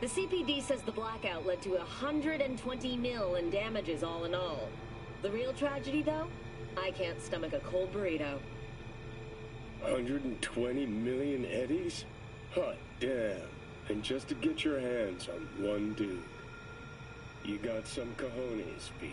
The CPD says the blackout led to 120 mil in damages all in all. The real tragedy, though? I can't stomach a cold burrito. 120 million eddies? Hot damn. And just to get your hands on one dude. You got some cojones, B.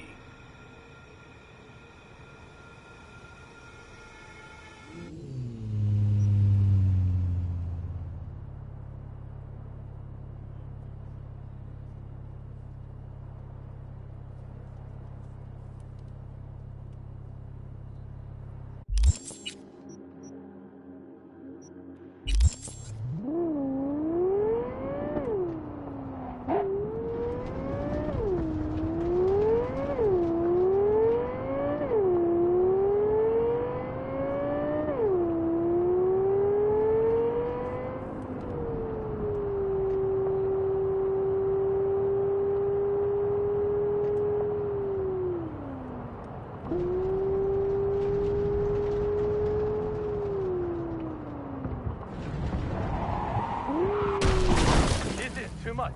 Too much.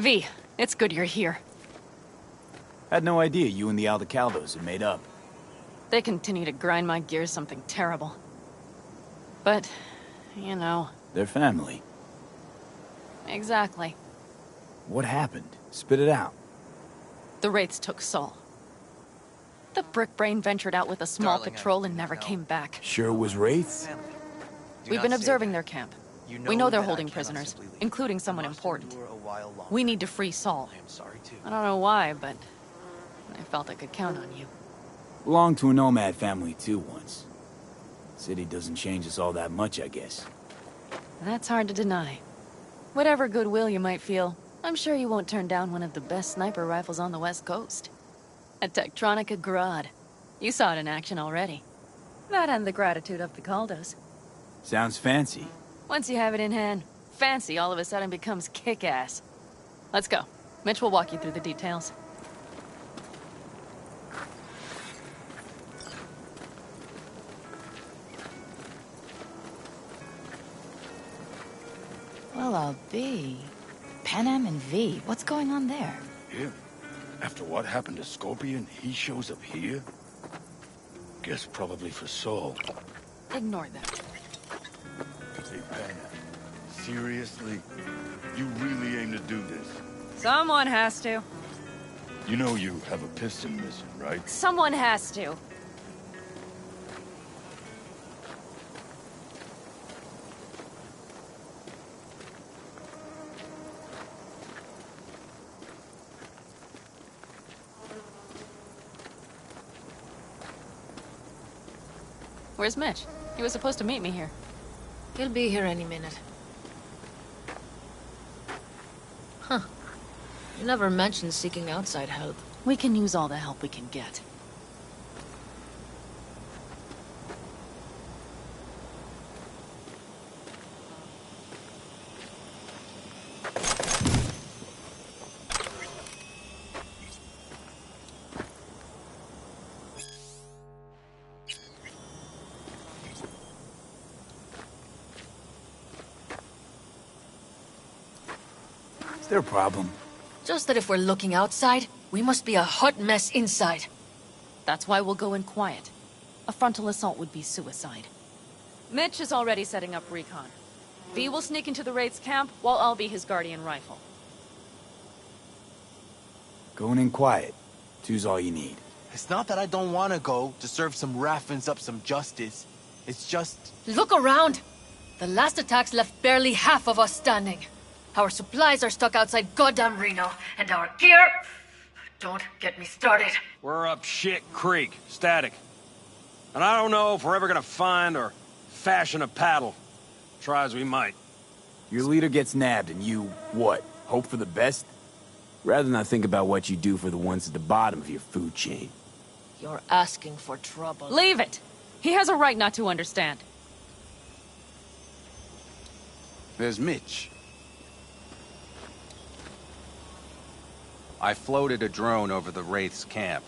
V, it's good you're here. Had no idea you and the Aldecaldos had made up. They continue to grind my gears something terrible. But, you know... They're family. Exactly. What happened? Spit it out. The Wraiths took Saul. The Brick Brain ventured out with a small patrol and never came back. Sure it was Wraiths? We've been observing their camp. We know they're holding prisoners, including someone important. We need to free Saul. I don't know why, but I felt I could count on you. Belonged to a Nomad family too once. City doesn't change us all that much, I guess. That's hard to deny. Whatever goodwill you might feel, I'm sure you won't turn down one of the best sniper rifles on the West Coast. A Tektronica Grad. You saw it in action already. That and the gratitude of the Caldos. Sounds fancy. Once you have it in hand, fancy all of a sudden becomes kick-ass. Let's go. Mitch will walk you through the details. Well, I'll be. Panam and V, what's going on there? Him? After what happened to Scorpion, he shows up here? Guess probably for Saul. Ignore them. Hey, Panam. Seriously? You really aim to do this? Someone has to. You know you have a piston mission, right? Someone has to. Where's Mitch? He was supposed to meet me here. He'll be here any minute. Huh. You never mentioned seeking outside help. We can use all the help we can get. Is there a problem? Just that if we're looking outside, we must be a hot mess inside. That's why we'll go in quiet. A frontal assault would be suicide. Mitch is already setting up recon. V will sneak into the Wraith's camp, while I'll be his guardian rifle. Going in quiet. Two's all you need. It's not that I don't want to go to serve some Raffins up some justice. It's just... Look around! The last attacks left barely half of us standing. Our supplies are stuck outside goddamn Reno, and our gear... Don't get me started. We're up shit creek, static. And I don't know if we're ever gonna find or fashion a paddle. Try as we might. Your leader gets nabbed and you, what, hope for the best? Rather not think about what you do for the ones at the bottom of your food chain. You're asking for trouble. Leave it! He has a right not to understand. There's Mitch. I floated a drone over the Wraith's camp.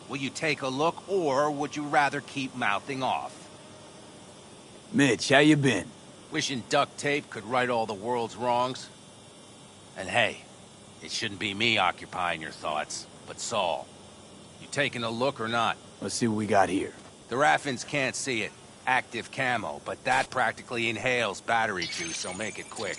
Will you take a look, or would you rather keep mouthing off? Mitch, how you been? Wishing duct tape could right all the world's wrongs? And hey, it shouldn't be me occupying your thoughts, but Saul. You taking a look or not? Let's see what we got here. The Raffins can't see it. Active camo, but that practically inhales battery juice, so make it quick.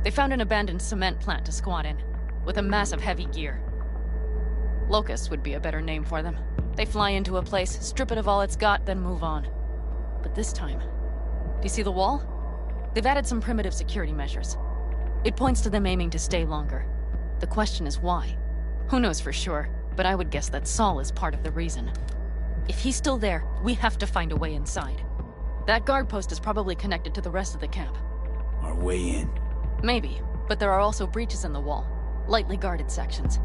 They found an abandoned cement plant to squat in, with a massive heavy gear. Locusts would be a better name for them. They fly into a place, strip it of all it's got, then move on. But this time... Do you see the wall? They've added some primitive security measures. It points to them aiming to stay longer. The question is why? Who knows for sure, but I would guess that Saul is part of the reason. If he's still there, we have to find a way inside. That guard post is probably connected to the rest of the camp. Our way in. Maybe, but there are also breaches in the wall. Lightly guarded sections.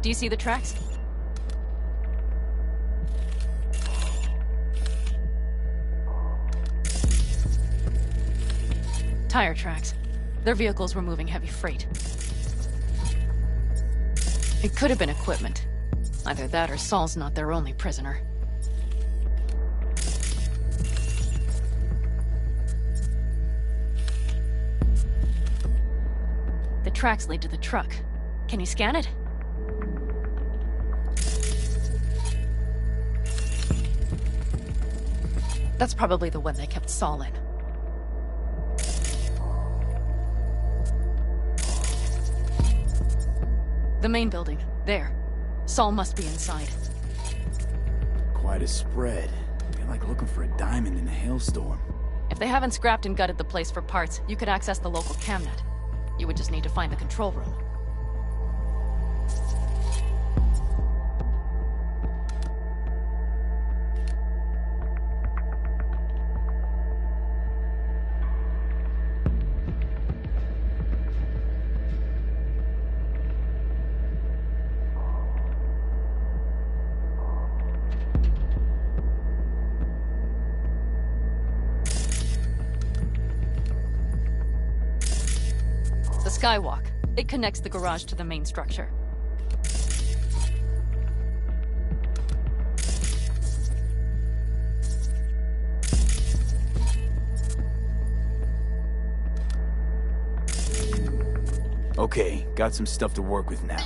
Do you see the tracks? Tire tracks. Their vehicles were moving heavy freight. It could have been equipment. Either that or Saul's not their only prisoner. The tracks lead to the truck. Can you scan it? That's probably the one they kept Saul in. The main building. There. Saul must be inside. Quite a spread. You're like looking for a diamond in a hailstorm. If they haven't scrapped and gutted the place for parts, you could access the local camnet. You would just need to find the control room. Skywalk. It connects the garage to the main structure. Okay, got some stuff to work with now.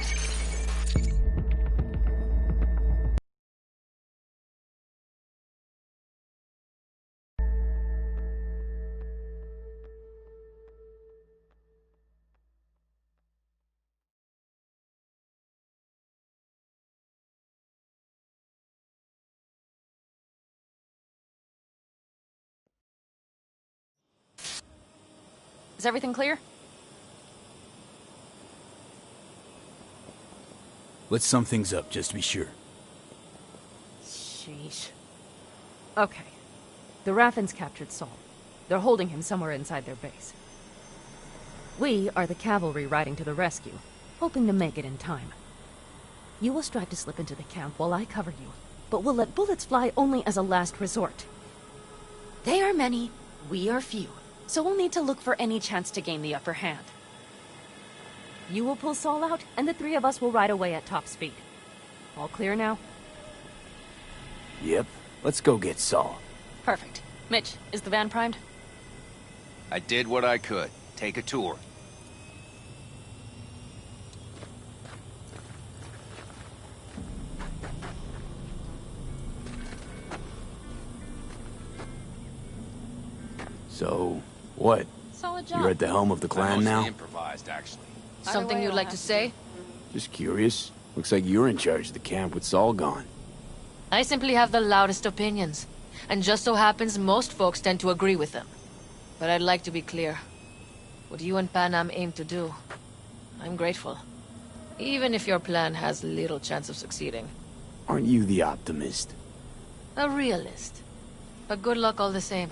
Is everything clear? Let's sum things up, just to be sure. Sheesh. Okay. The Raffins captured Saul. They're holding him somewhere inside their base. We are the cavalry riding to the rescue, hoping to make it in time. You will strive to slip into the camp while I cover you, but we'll let bullets fly only as a last resort. They are many, we are few, so we'll need to look for any chance to gain the upper hand. You will pull Saul out, and the three of us will ride away at top speed. All clear now? Yep. Let's go get Saul. Perfect. Mitch, is the van primed? I did what I could. Take a tour. So, what? Solid job. You're at the helm of the clan now? Improvised, actually. Something you'd like to say? Just curious. Looks like you're in charge of the camp with Saul gone. I simply have the loudest opinions, and just so happens most folks tend to agree with them. But I'd like to be clear. What you and Panam aim to do, I'm grateful. Even if your plan has little chance of succeeding. Aren't you the optimist? A realist. But good luck all the same.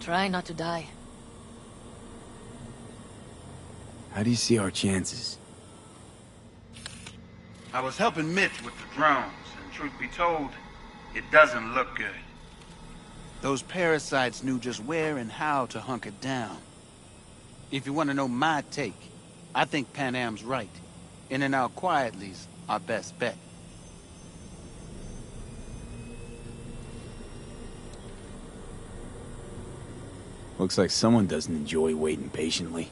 Try not to die. How do you see our chances? I was helping Mitch with the drones, and truth be told, it doesn't look good. Those parasites knew just where and how to hunker down. If you want to know my take, I think Panam's right. In and out quietly's our best bet. Looks like someone doesn't enjoy waiting patiently.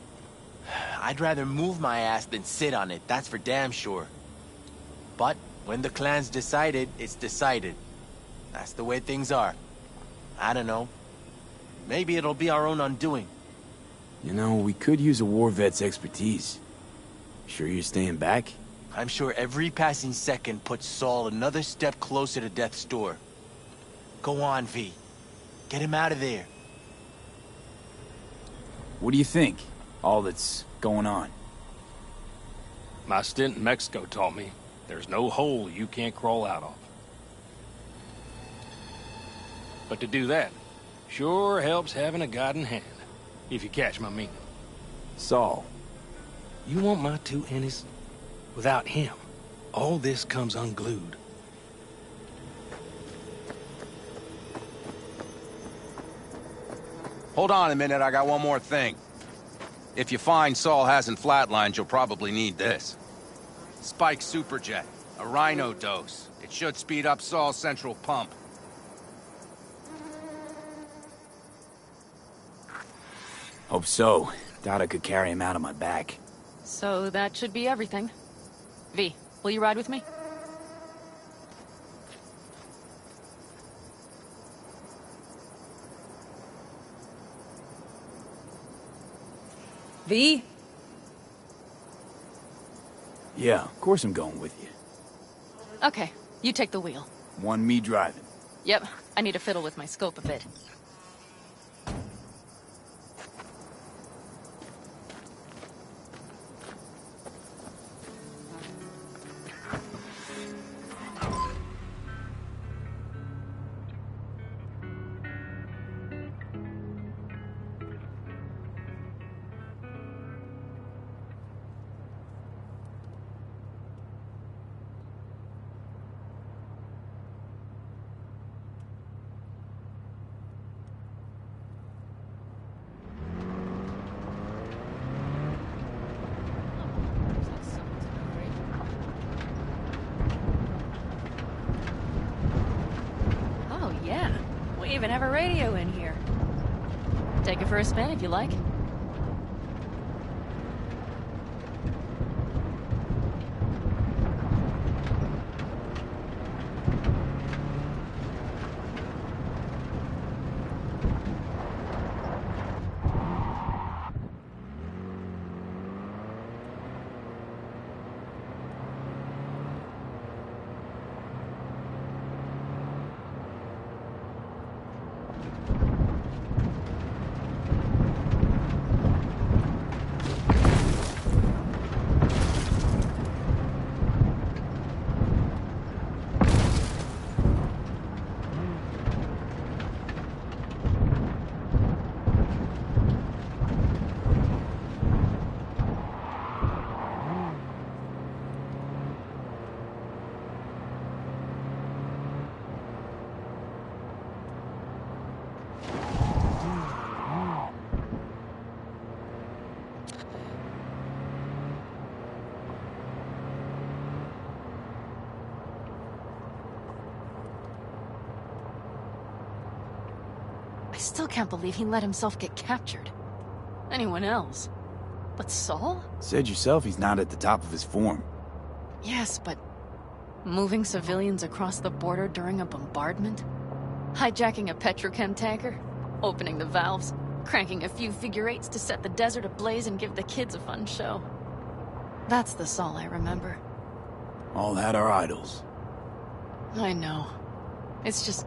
I'd rather move my ass than sit on it, that's for damn sure. But when the clan's decided, it's decided. That's the way things are. I don't know. Maybe it'll be our own undoing. You know, we could use a war vet's expertise. Sure you're staying back? I'm sure every passing second puts Saul another step closer to death's door. Go on, V. Get him out of there. What do you think? All that's going on. My stint in Mexico taught me there's no hole you can't crawl out of. But to do that, sure helps having a guiding hand, if you catch my meaning. Saul. You want my two Ennis? Without him, all this comes unglued. Hold on a minute, I got one more thing. If you find Saul hasn't flatlined, you'll probably need this. Spike Superjet, a Rhino dose. It should speed up Saul's central pump. Hope so. Doubt I could carry him out on my back. So that should be everything. V, will you ride with me? V? Yeah, of course I'm going with you. Okay, you take the wheel. Want me driving? Yep, I need to fiddle with my scope a bit. We even have a radio in here. Take it for a spin if you like. still can't believe he let himself get captured. Anyone else? But Saul? Said yourself he's not at the top of his form. Yes, but moving civilians across the border during a bombardment? Hijacking a petrochem tanker? Opening the valves? Cranking a few figure eights to set the desert ablaze and give the kids a fun show. That's the Saul I remember. All had our idols. I know. It's just...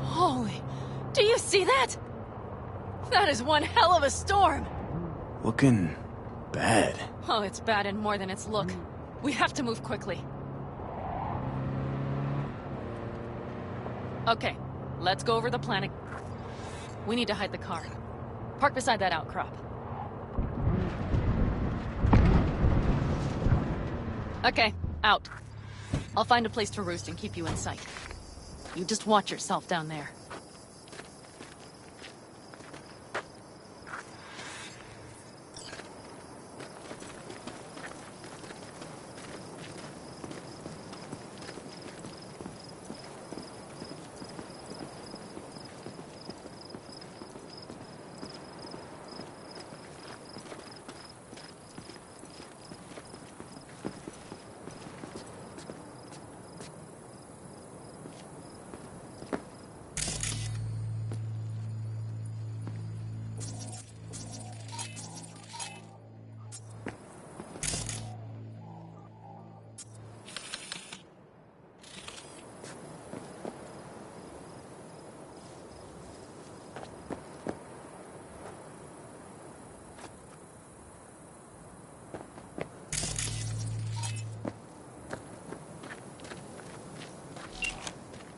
Holy... Do you see that? That is one hell of a storm! Looking... bad. Oh, it's bad in more than its look. We have to move quickly. Okay, let's go over the plan. We need to hide the car. Park beside that outcrop. Okay, out. I'll find a place to roost and keep you in sight. You just watch yourself down there.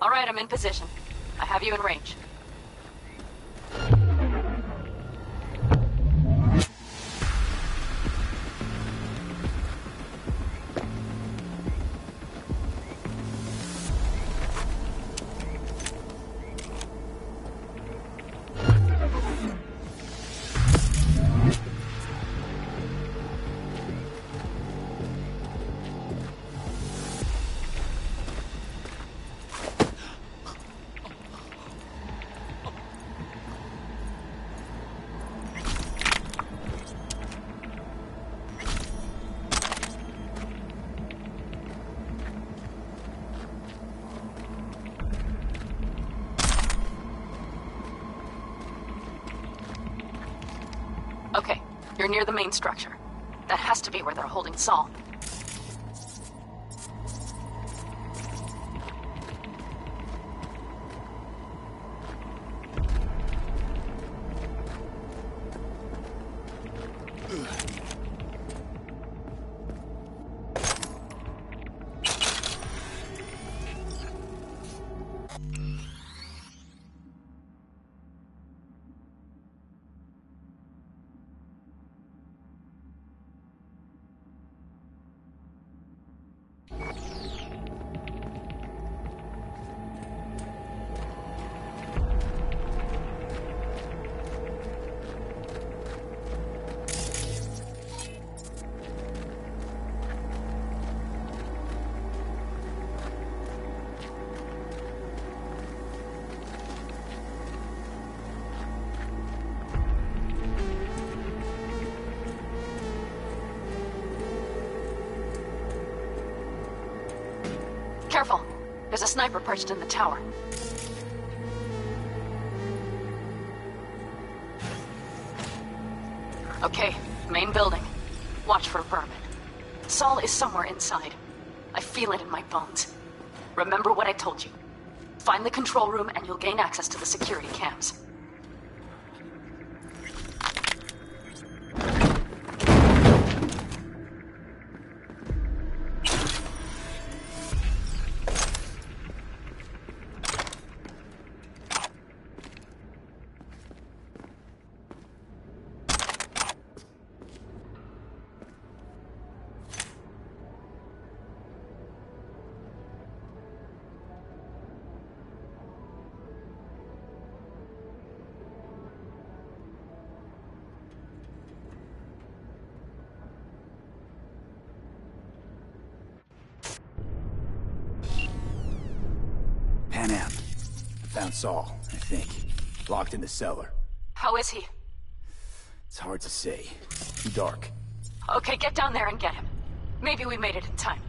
All right, I'm in position. I have you in range. Okay, you're near the main structure. That has to be where they're holding Saul. Careful. There's a sniper perched in the tower. Okay, main building. Watch for vermin. Saul is somewhere inside. I feel it in my bones. Remember what I told you. Find the control room and you'll gain access to the security cams. Panam. Found Saul, I think. Locked in the cellar. How is he? It's hard to say. Too dark. Okay, get down there and get him. Maybe we made it in time.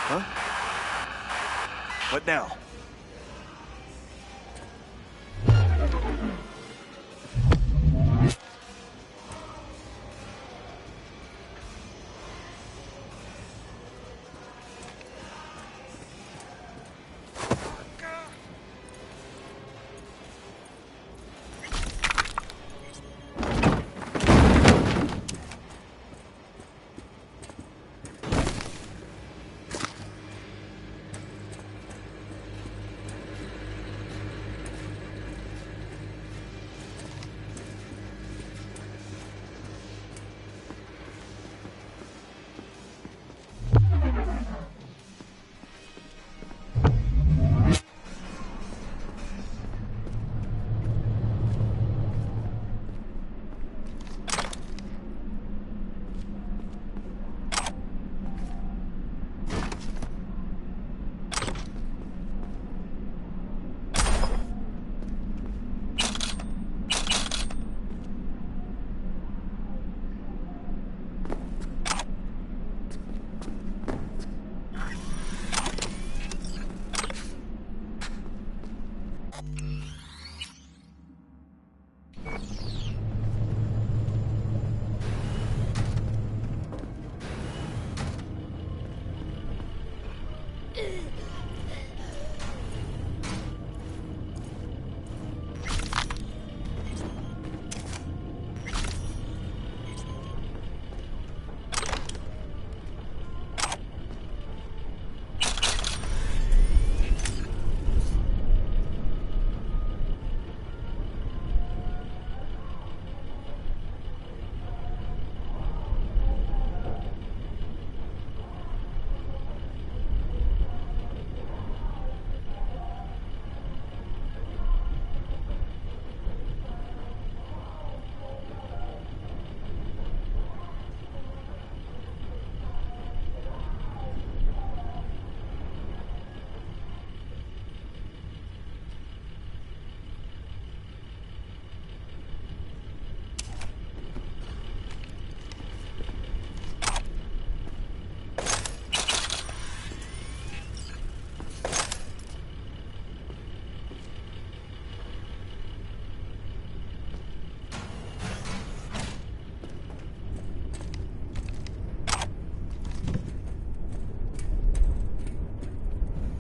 Huh? What now?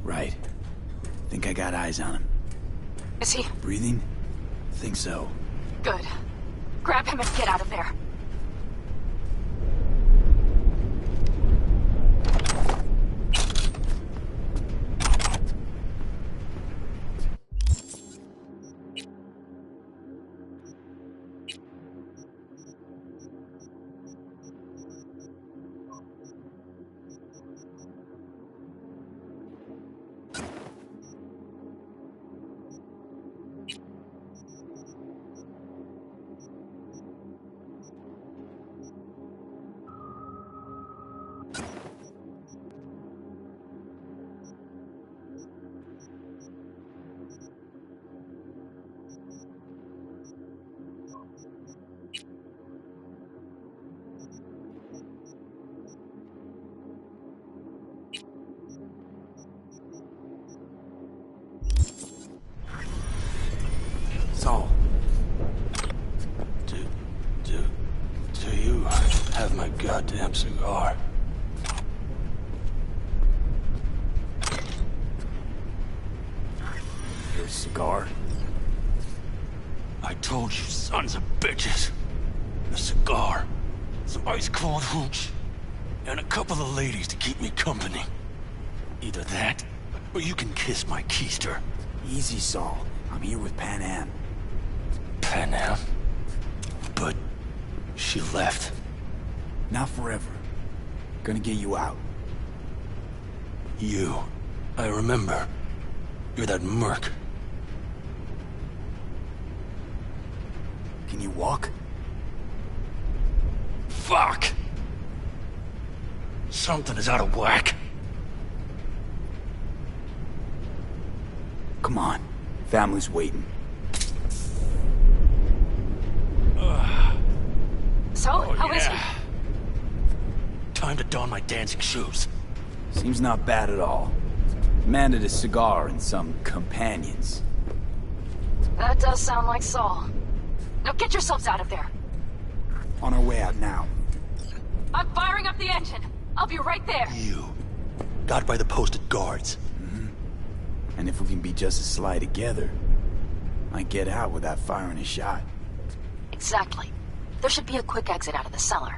Right. Think I got eyes on him. Is he? Breathing? Think so. Good. Grab him and get out of there. Saul. Do you have my goddamn cigar? You're cigar? I told you, sons of bitches. A cigar, some ice-cold hooch, and a couple of ladies to keep me company. Either that, or you can kiss my keister. Easy, Saul. I'm here with Pan Am. Pan Am? But she left. Not forever. Gonna get you out. You. I remember. You're that merc. Can you walk? Fuck! Something is out of whack. Come on. Family's waiting. So, how is he? Time to don my dancing shoes. Seems not bad at all. Demanded a cigar and some companions. That does sound like Saul. Now get yourselves out of there. On our way out now. I'm firing up the engine. I'll be right there. You. Got by the posted guards. And if we can be just as sly together, might get out without firing a shot. Exactly. There should be a quick exit out of the cellar.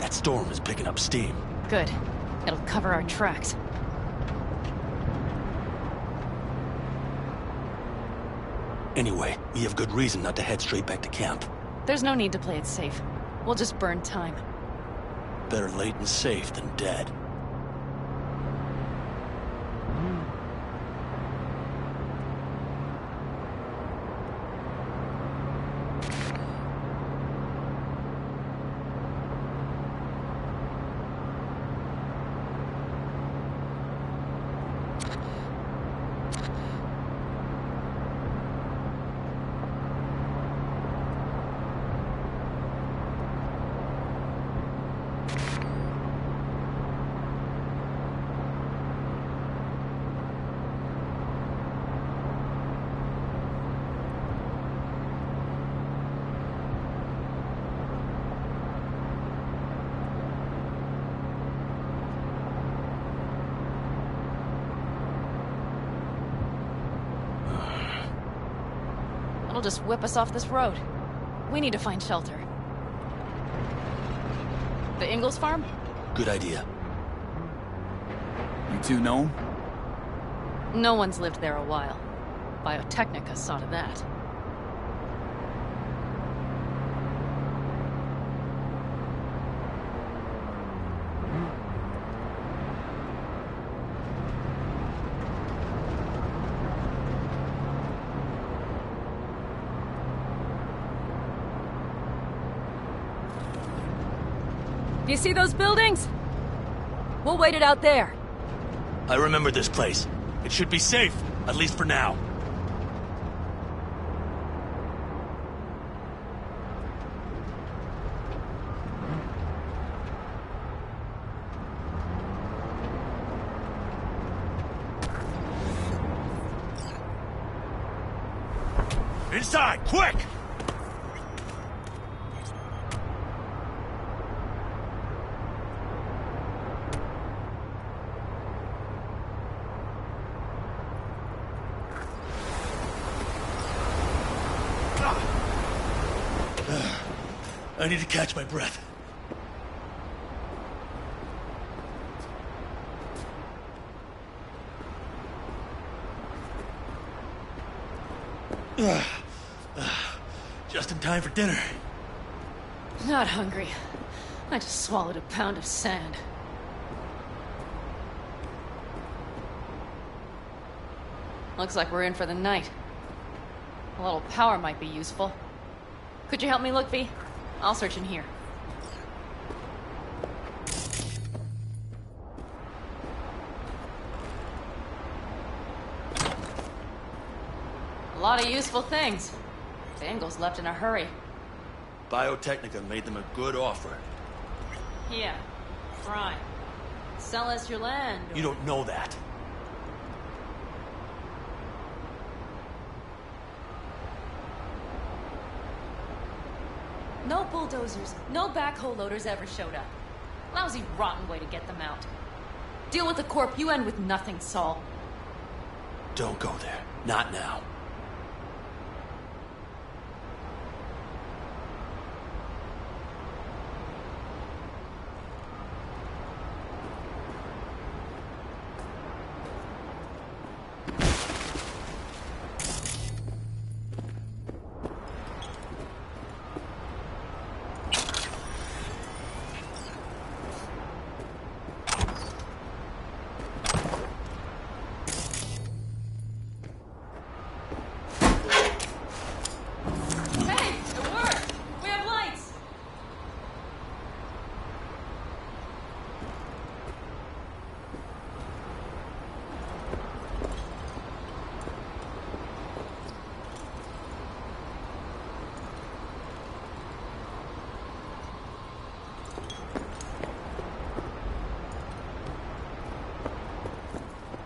That storm is picking up steam. Good. It'll cover our tracks. Anyway, we have good reason not to head straight back to camp. There's no need to play it safe. We'll just burn time. Better late and safe than dead. It'll just whip us off this road. We need to find shelter. The Ingalls farm? Good idea. You two know him? No one's lived there a while. Biotechnica saw to that. Do you see those buildings? We'll wait it out there. I remember this place. It should be safe, at least for now. Inside, quick! I need to catch my breath. Just in time for dinner. Not hungry. I just swallowed a pound of sand. Looks like we're in for the night. A little power might be useful. Could you help me look, V? I'll search in here. A lot of useful things. The Ingalls left in a hurry. Biotechnica made them a good offer. Yeah, fine. Sell us your land. You don't know that. No bulldozers, no backhoe loaders ever showed up. Lousy, rotten way to get them out. Deal with the corp, you end with nothing, Saul. Don't go there. Not now.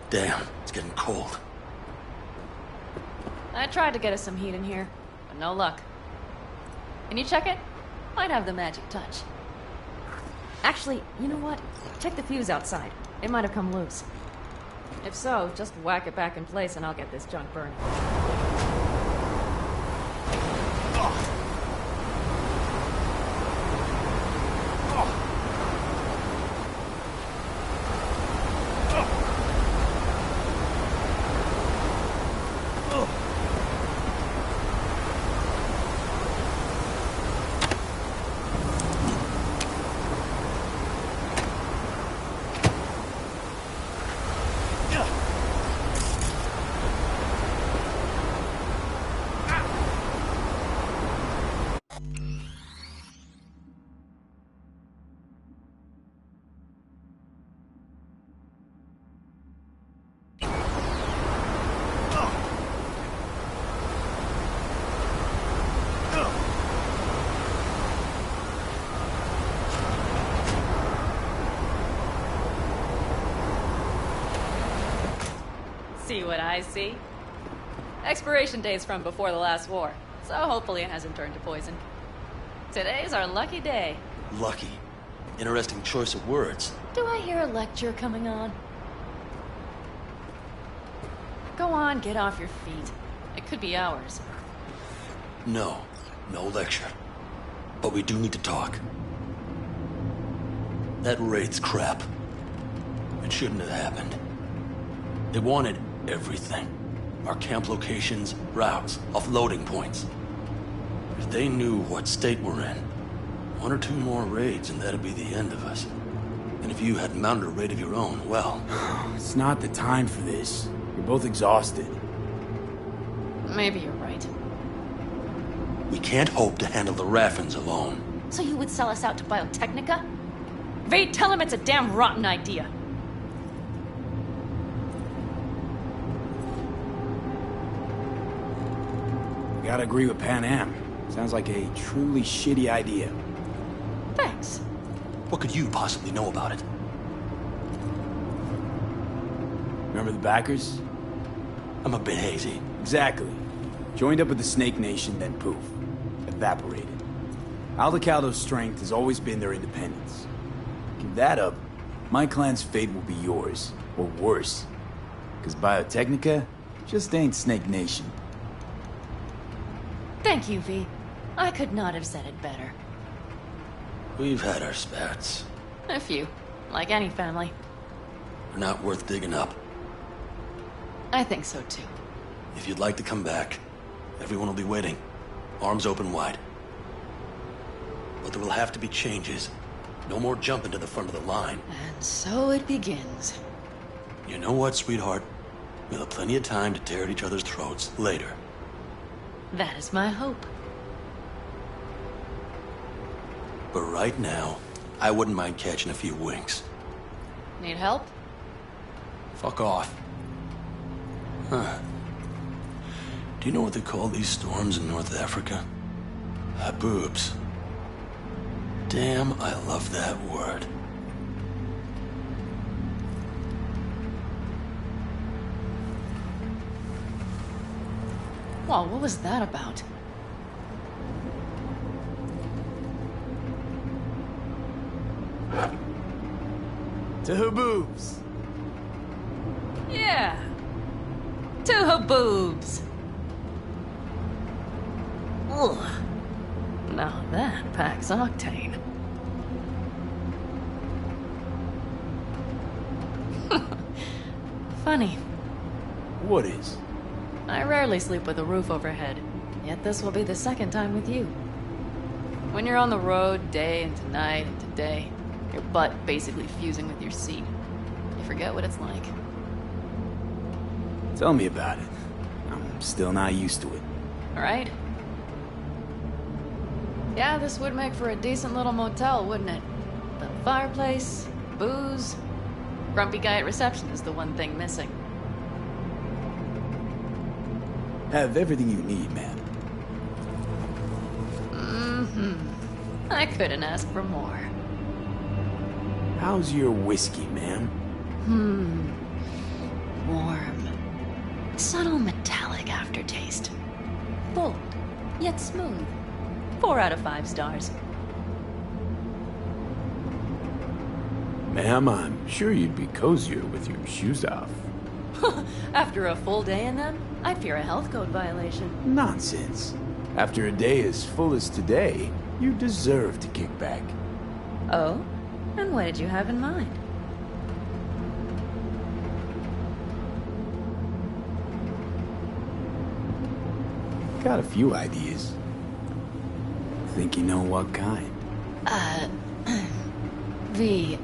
Damn, it's getting cold. I tried to get us some heat in here, but no luck. Can you check it? Might have the magic touch. Actually, you know what? Check the fuse outside. It might have come loose. If so, just whack it back in place and I'll get this junk burning. see what I see. Expiration date's from before the last war, so hopefully it hasn't turned to poison. Today's our lucky day. Lucky. Interesting choice of words. Do I hear a lecture coming on? Go on, get off your feet. It could be hours. No. No lecture. But we do need to talk. That raid's crap. It shouldn't have happened. They wanted everything. Our camp locations, routes, offloading points. If they knew what state we're in, 1 or 2 more raids and that'd be the end of us. And if you had mounted a raid of your own, well... It's not the time for this. You're both exhausted. Maybe you're right. We can't hope to handle the Raffins alone. So you would sell us out to Biotechnica? Vade, tell him it's a damn rotten idea. Gotta agree with Pan Am. Sounds like a truly shitty idea. Thanks. What could you possibly know about it? Remember the backers? I'm a bit hazy. Exactly. Joined up with the Snake Nation, then poof. Evaporated. Aldecaldo's strength has always been their independence. Give that up, my clan's fate will be yours. Or worse. Because Biotechnica just ain't Snake Nation. Thank you, V. I could not have said it better. We've had our spats. A few. Like any family. They're not worth digging up. I think so, too. If you'd like to come back, everyone will be waiting. Arms open wide. But there will have to be changes. No more jumping to the front of the line. And so it begins. You know what, sweetheart? We'll have plenty of time to tear at each other's throats later. That is my hope. But right now, I wouldn't mind catching a few winks. Need help? Fuck off. Huh. Do you know what they call these storms in North Africa? Haboobs. Damn, I love that word. Well, what was that about? To Haboobs. Yeah. To Haboobs. Ugh. Now that packs octane. Funny. What is? I rarely sleep with a roof overhead, yet this will be the second time with you. When you're on the road day into night into day, your butt basically fusing with your seat, you forget what it's like. Tell me about it. I'm still not used to it. Right? Yeah, this would make for a decent little motel, wouldn't it? The fireplace, booze. Grumpy guy at reception is the one thing missing. Have everything you need, man. Mm-hmm. I couldn't ask for more. How's your whiskey, ma'am? Warm. Subtle metallic aftertaste. Bold, yet smooth. 4 out of 5 stars. Ma'am, I'm sure you'd be cozier with your shoes off. After a full day in them, I fear a health code violation. Nonsense. After a day as full as today, you deserve to kick back. Oh? And what did you have in mind? Got a few ideas. Think you know what kind? V.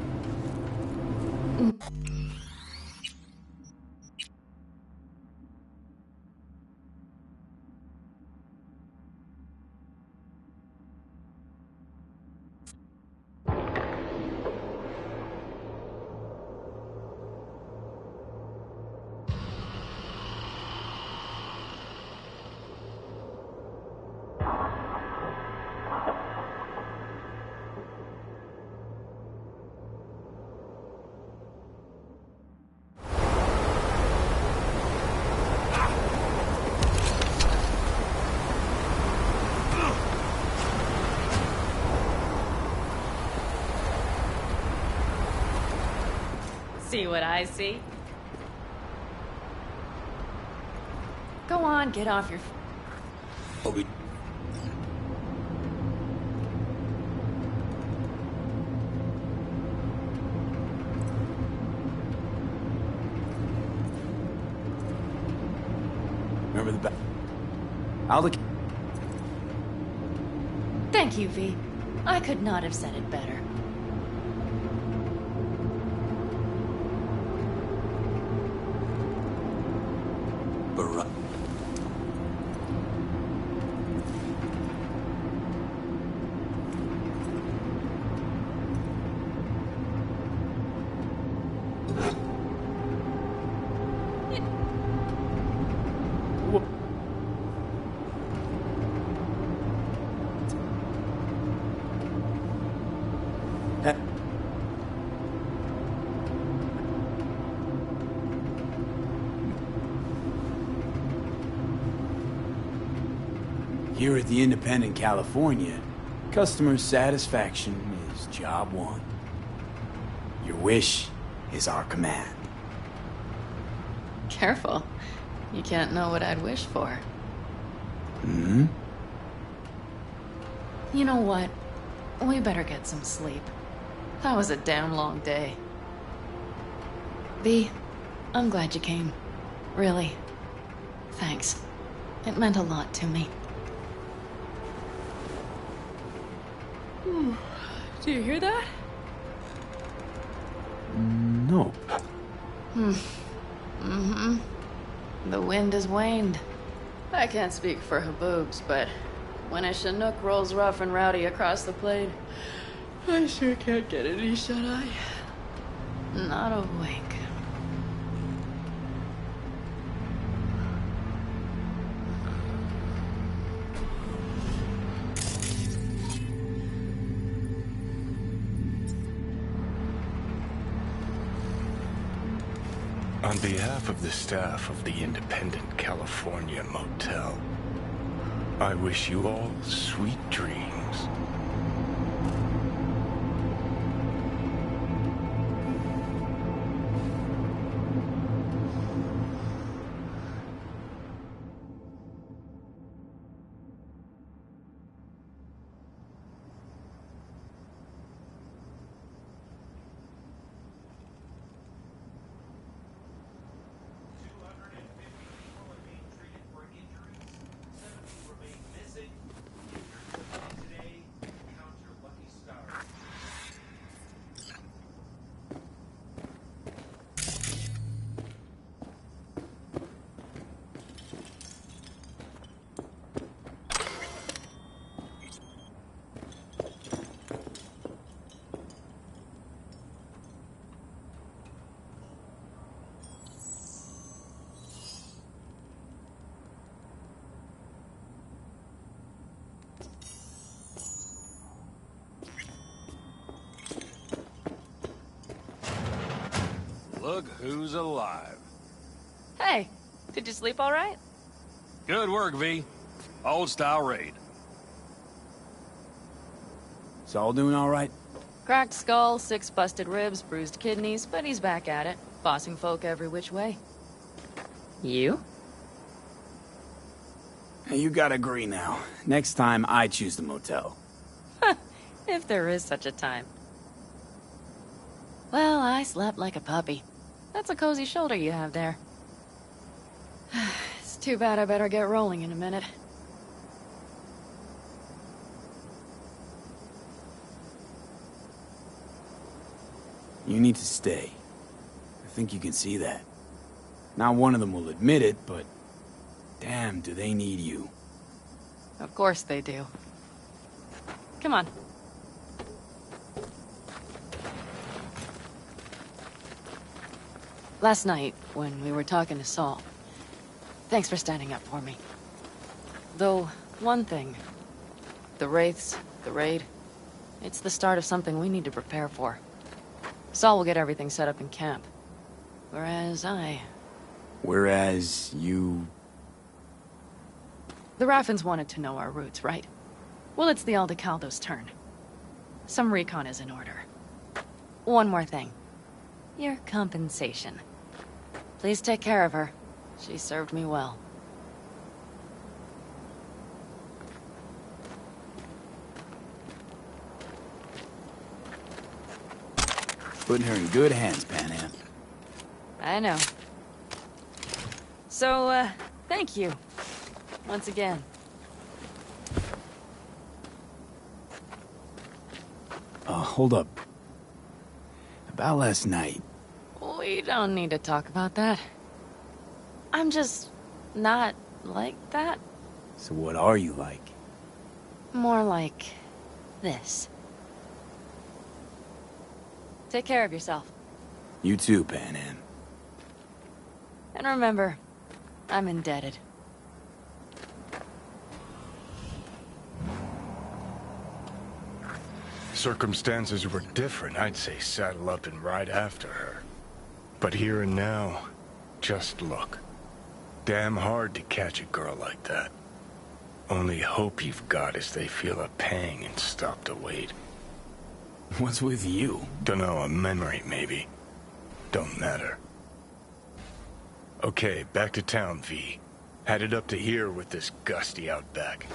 See what I see? Go on, get off your... Obi. Remember the back. I'll... Thank you, V. I could not have said it better. Here at the Independent California, customer satisfaction is job one. Your wish is our command. Careful. You can't know what I'd wish for. Hmm? You know what? We better get some sleep. That was a damn long day. V, I'm glad you came. Really. Thanks. It meant a lot to me. Do you hear that? No. Mm-hmm. The wind has waned. I can't speak for Haboobs, but when a Chinook rolls rough and rowdy across the plain, I sure can't get any shut-eye. Not a wink. On behalf of the staff of the Independent California Motel, I wish you all sweet dreams. Look who's alive. Hey, did you sleep all right? Good work, V. Old-style raid. Saul doing all right? Cracked skull, 6 busted ribs, bruised kidneys, but he's back at it, bossing folk every which way. You? Hey, you gotta agree now. Next time, I choose the motel. If there is such a time. Well, I slept like a puppy. That's a cozy shoulder you have there. It's too bad I better get rolling in a minute. You need to stay. I think you can see that. Not one of them will admit it, but... damn, do they need you. Of course they do. Come on. Last night, when we were talking to Saul, thanks for standing up for me. Though, one thing. The Wraiths, the raid, it's the start of something we need to prepare for. Saul will get everything set up in camp. Whereas you... The Raffens wanted to know our routes, right? Well, it's the Aldecaldo's turn. Some recon is in order. One more thing. Your compensation. Please take care of her. She served me well. Putting her in good hands, Panam. I know. So, thank you. Once again. Hold up. About last night. We don't need to talk about that. I'm just not like that. So what are you like? More like this. Take care of yourself. You too, Panam. And remember, I'm indebted. Circumstances were different, I'd say saddle up and ride after her. But here and now, just look. Damn hard to catch a girl like that. Only hope you've got is they feel a pang and stop to wait. What's with you? Dunno, a memory maybe. Don't matter. Okay, back to town, V. Headed up to here with this gusty outback.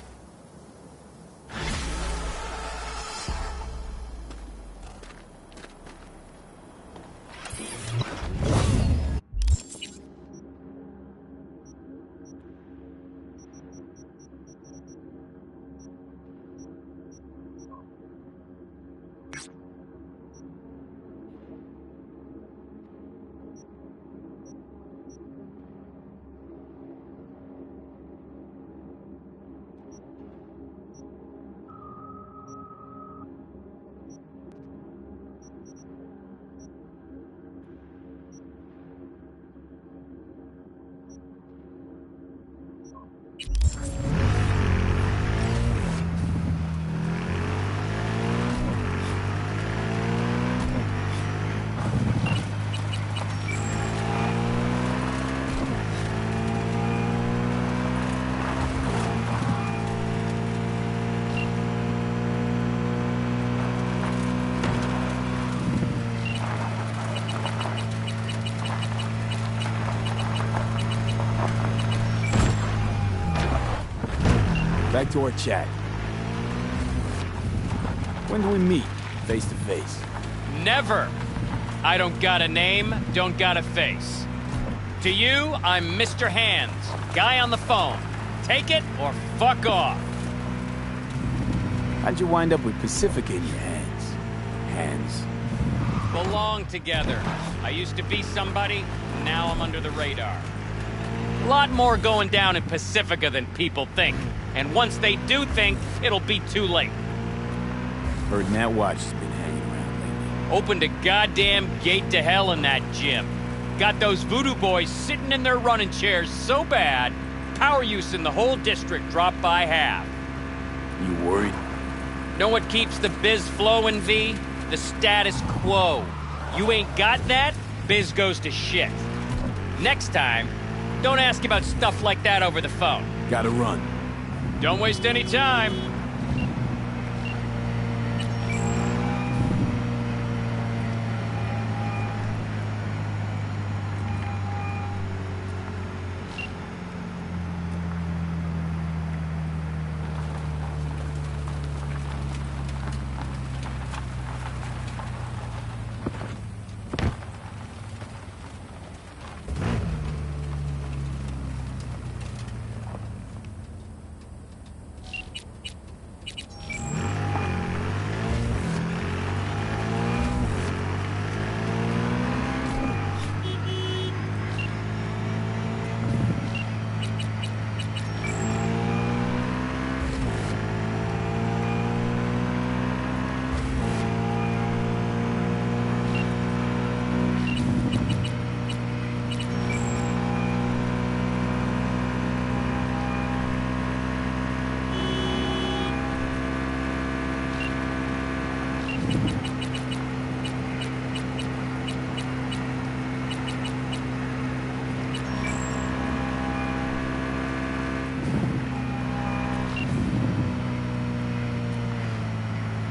Back to our chat. When do we meet, face to face? Never! I don't got a name, don't got a face. To you, I'm Mr. Hands, guy on the phone. Take it or fuck off. How'd you wind up with Pacifica in your hands? Hands. Belong together. I used to be somebody, now I'm under the radar. A lot more going down in Pacifica than people think. And once they do think, it'll be too late. Heard Nat Watch has been hanging around lately. Opened a goddamn gate to hell in that gym. Got those voodoo boys sitting in their running chairs so bad, power use in the whole district dropped by half. You worried? Know what keeps the biz flowing, V? The status quo. You ain't got that, biz goes to shit. Next time, don't ask about stuff like that over the phone. Gotta run. Don't waste any time.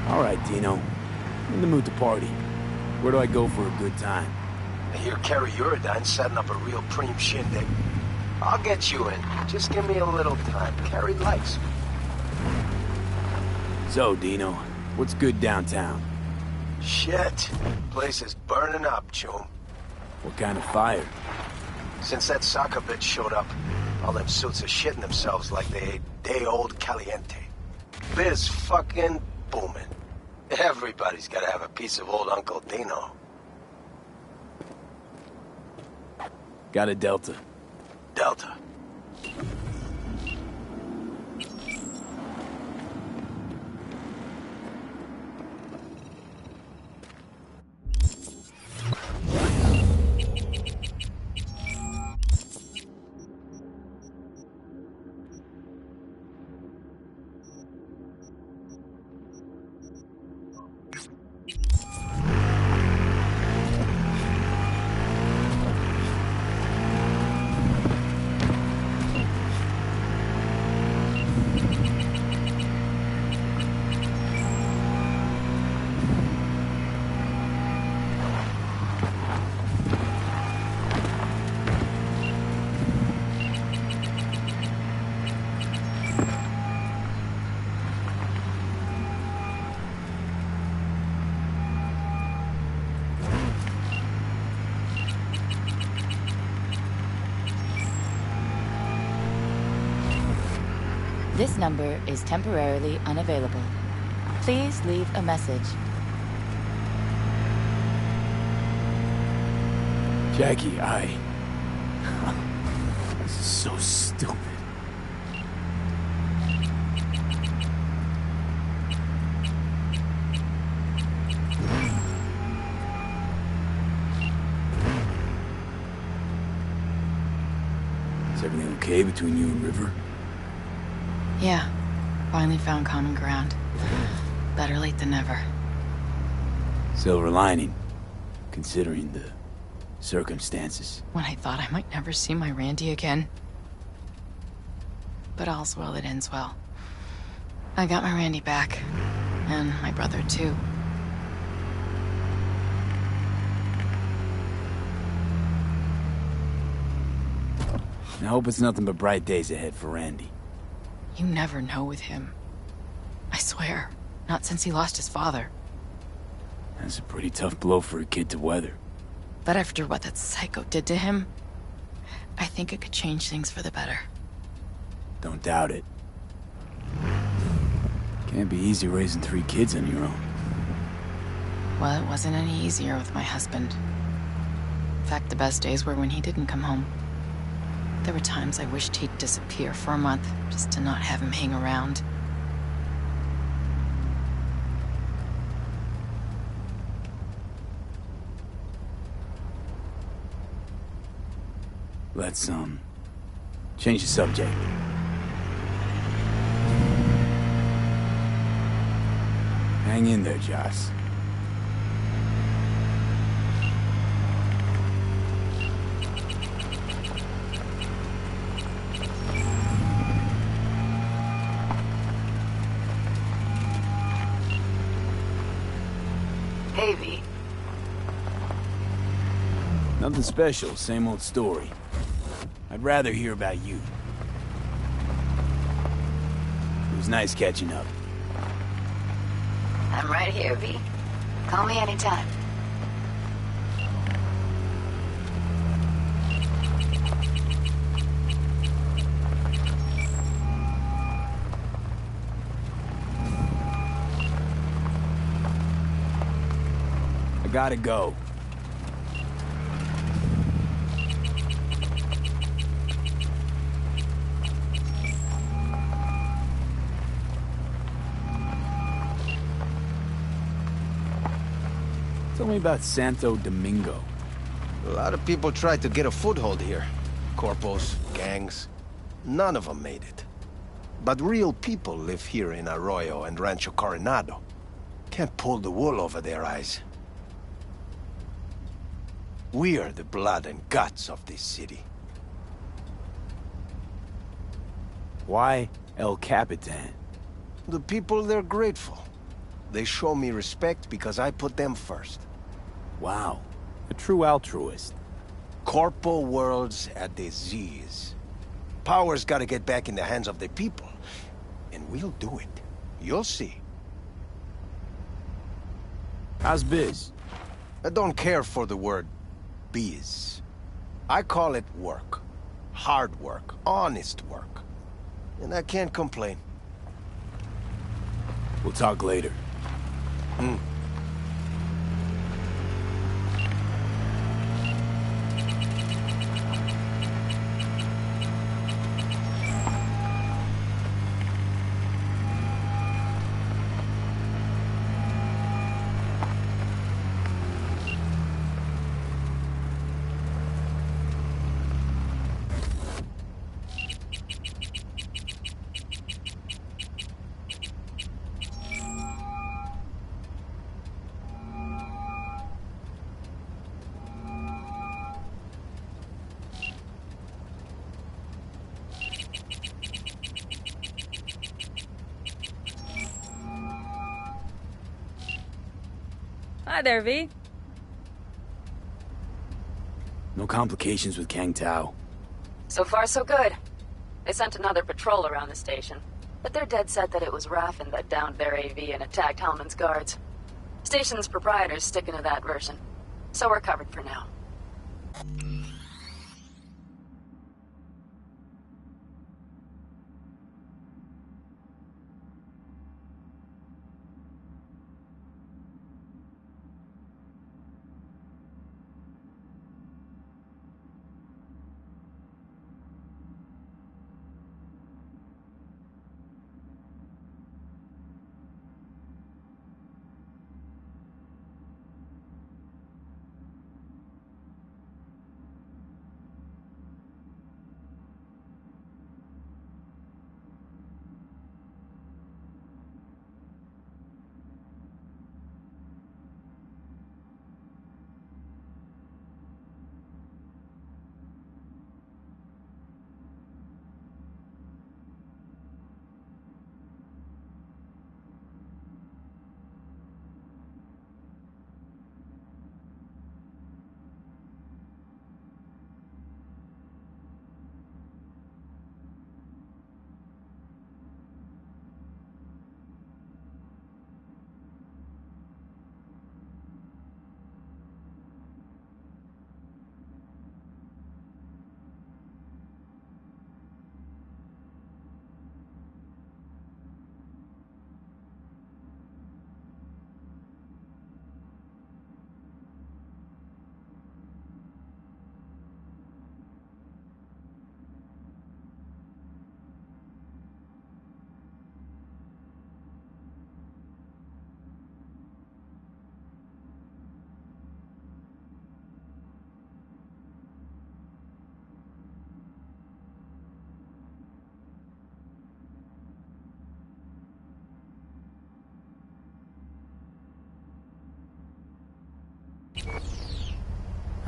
All right, Dino. In the mood to party. Where do I go for a good time? I hear Kerry Uridine's setting up a real preem shindig. I'll get you in. Just give me a little time. Kerry likes me. So, Dino, what's good downtown? Shit. Place is burning up, Chum. What kind of fire? Since that soccer bitch showed up, all them suits are shitting themselves like they ate day-old caliente. Biz fucking booming. Everybody's gotta have a piece of old Uncle Dino. Got a Delta. Delta. This number is temporarily unavailable. Please leave a message. Jackie, this is so stupid. Is everything okay between you and River? Yeah, finally found common ground. Better late than never. Silver lining, considering the circumstances. When I thought I might never see my Randy again. But all's well that ends well. I got my Randy back. And my brother, too. I hope it's nothing but bright days ahead for Randy. You never know with him. I swear. Not since he lost his father. That's a pretty tough blow for a kid to weather. But after what that psycho did to him, I think it could change things for the better. Don't doubt it. Can't be easy raising 3 kids on your own. Well, it wasn't any easier with my husband. In fact, the best days were when he didn't come home. There were times I wished he'd disappear for a month, just to not have him hang around. Let's, change the subject. Hang in there, Joss. Hey, V. Nothing special, same old story. I'd rather hear about you. It was nice catching up. I'm right here, V. Call me anytime. I gotta go. Tell me about Santo Domingo. A lot of people tried to get a foothold here. Corpos, gangs. None of them made it. But real people live here in Arroyo and Rancho Coronado. Can't pull the wool over their eyes. We are the blood and guts of this city. Why El Capitan? The people, they're grateful. They show me respect because I put them first. Wow. A true altruist. Corpo world's a disease. Power's gotta get back in the hands of the people. And we'll do it. You'll see. How's biz? I don't care for the word biz. I call it work. Hard work. Honest work. And I can't complain. We'll talk later. Hi there, V. No complications with Kang Tao. So far, so good. They sent another patrol around the station, but they're dead set that it was Raffen that downed their AV and attacked Hellman's guards. Station's proprietor's sticking to that version, so we're covered for now.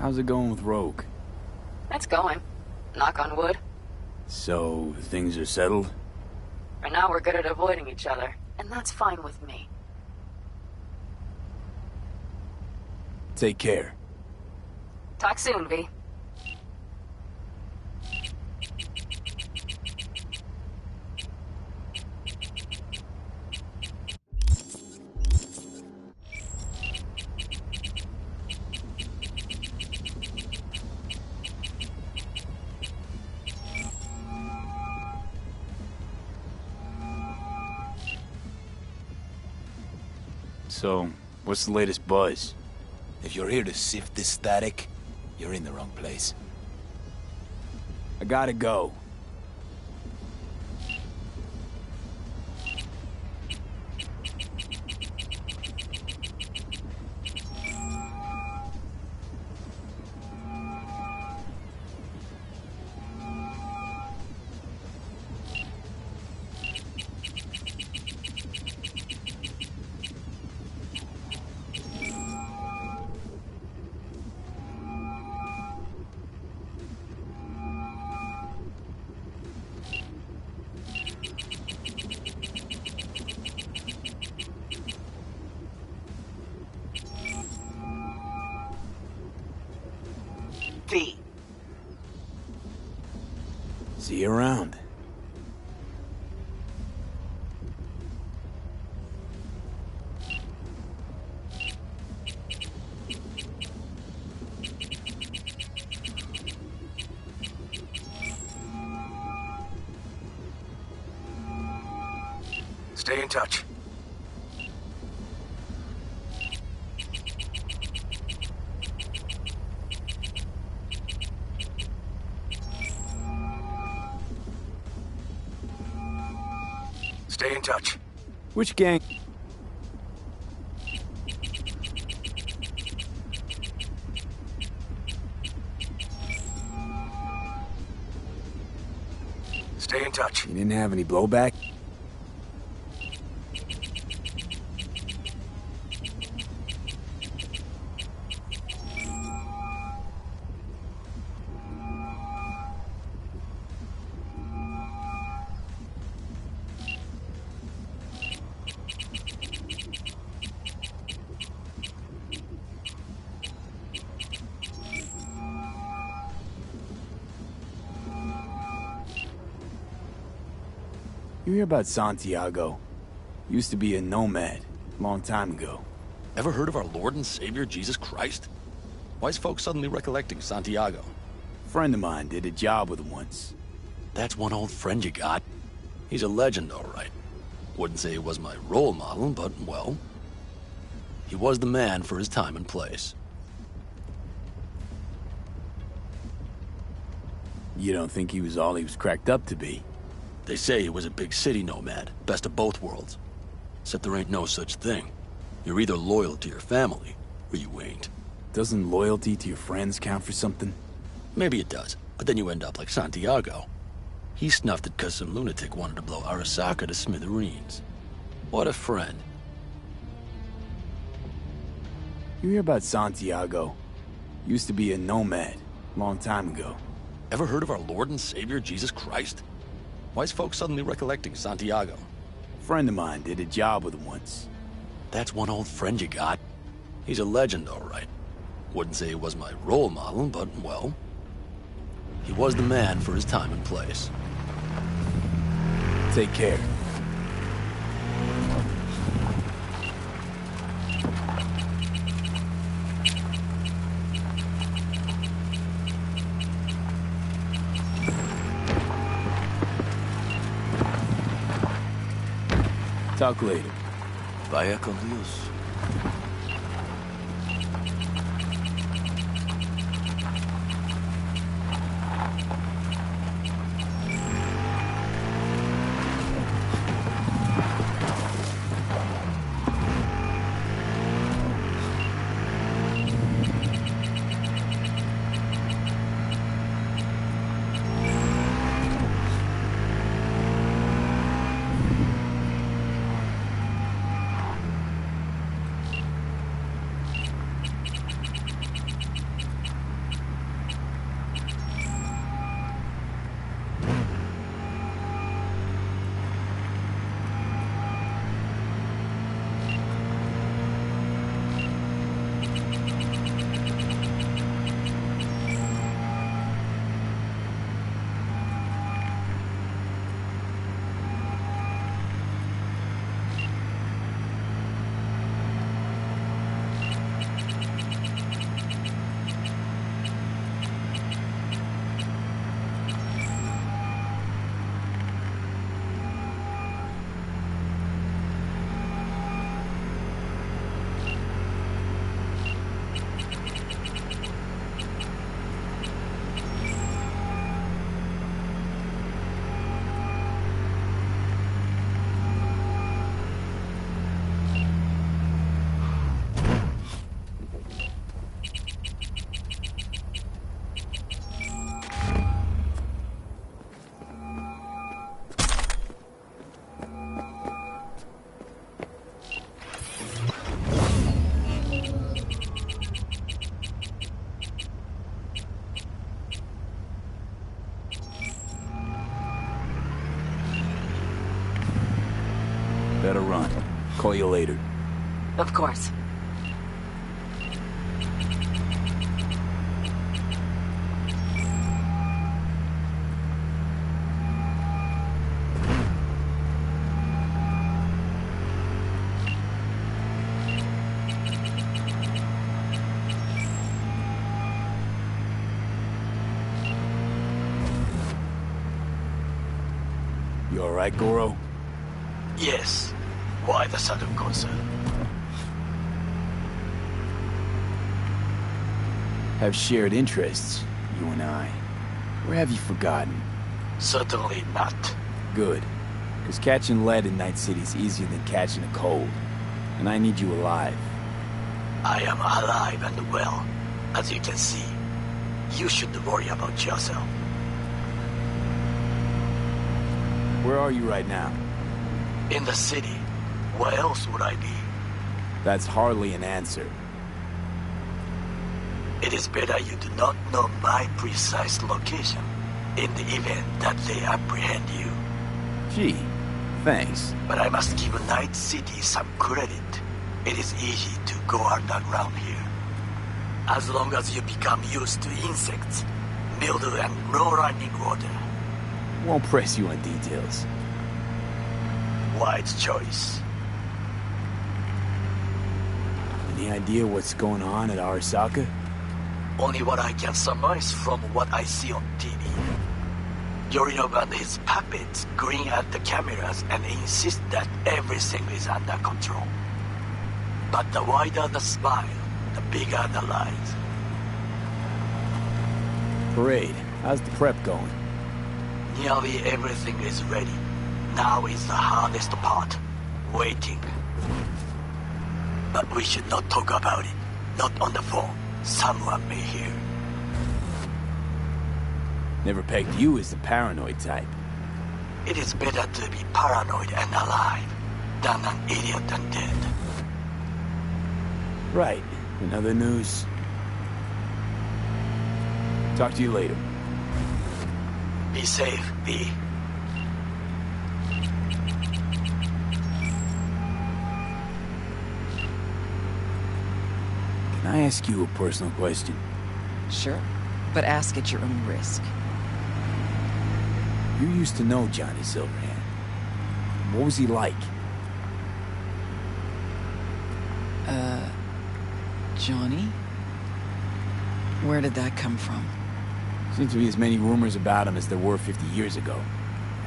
How's it going with Rogue? It's going. Knock on wood. So, things are settled? For now, we're good at avoiding each other, and that's fine with me. Take care. Talk soon, V. So, what's the latest buzz? If you're here to sift this static, you're in the wrong place. I gotta go. See you around. Stay in touch. Stay in touch. Which gang? Stay in touch. You didn't have any blowback? You hear about Santiago? Used to be a Nomad, long time ago. Ever heard of our Lord and Savior, Jesus Christ? Why is folks suddenly recollecting Santiago? A friend of mine did a job with him once. That's one old friend you got. He's a legend, all right. Wouldn't say he was my role model, but, well, he was the man for his time and place. You don't think he was all he was cracked up to be? They say he was a big city nomad, best of both worlds. Except there ain't no such thing. You're either loyal to your family, or you ain't. Doesn't loyalty to your friends count for something? Maybe it does, but then you end up like Santiago. He snuffed it 'cause some lunatic wanted to blow Arasaka to smithereens. What a friend. You hear about Santiago? Used to be a Nomad, long time ago. Ever heard of our Lord and Savior, Jesus Christ? Why is folks suddenly recollecting Santiago? A friend of mine did a job with him once. That's one old friend you got. He's a legend, all right. Wouldn't say he was my role model, but, well, he was the man for his time and place. Take care. Talk later. Vaya con Dios. Better run. Call you later. Of course. all right, Goro? Yes. Why the sudden concern? Have shared interests, you and I. Or have you forgotten? Certainly not. Good. Because catching lead in Night City's easier than catching a cold. And I need you alive. I am alive and well, as you can see. You should worry about yourself. Where are you right now? In the city. Where else would I be? That's hardly an answer. It is better you do not know my precise location, in the event that they apprehend you. Gee, thanks. But I must give Night City some credit. It is easy to go underground here. As long as you become used to insects, mildew, and no running water. Won't press you on details. Wise choice. Any idea what's going on at Arasaka? Only what I can surmise from what I see on TV. Yorinobu and his puppets grin at the cameras and insist that everything is under control. But the wider the smile, the bigger the lies. Parade, how's the prep going? Nearly everything is ready. Now is the hardest part. Waiting. But we should not talk about it. Not on the phone. Someone may hear. Never pegged you as the paranoid type. It is better to be paranoid and alive than an idiot and dead. Right. In other news... Talk to you later. Be safe, B. Can I ask you a personal question? Sure, but ask at your own risk. You used to know Johnny Silverhand. What was he like? Johnny? Where did that come from? Seems to be as many rumors about him as there were 50 years ago.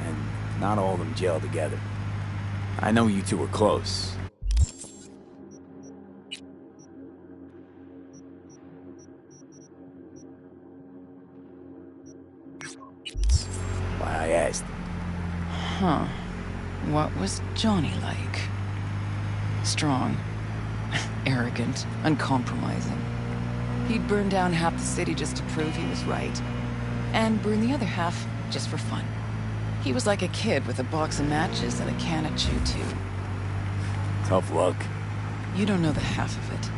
And not all of them gel together. I know you two were close. Why I asked. Huh. What was Johnny like? Strong. Arrogant. Uncompromising. He'd burn down half the city just to prove he was right. And burn the other half just for fun. He was like a kid with a box of matches and a can of chew-chew. Tough luck. You don't know the half of it.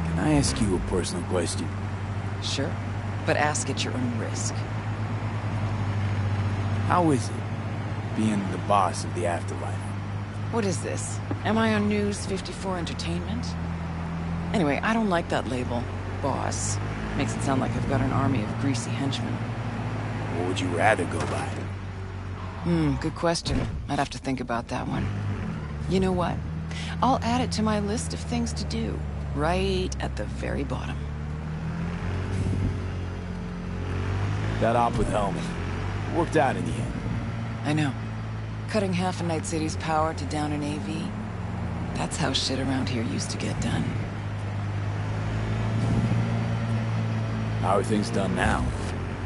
Can I ask you a personal question? Sure, but ask at your own risk. How is it, being the boss of the afterlife? What is this? Am I on News 54 Entertainment? Anyway, I don't like that label. Boss. Makes it sound like I've got an army of greasy henchmen. What would you rather go by? Good question. I'd have to think about that one. You know what? I'll add it to my list of things to do. Right at the very bottom. That op with Helmet. Worked out in the end. I know. Cutting half of Night City's power to down an AV. That's how shit around here used to get done. How are things done now?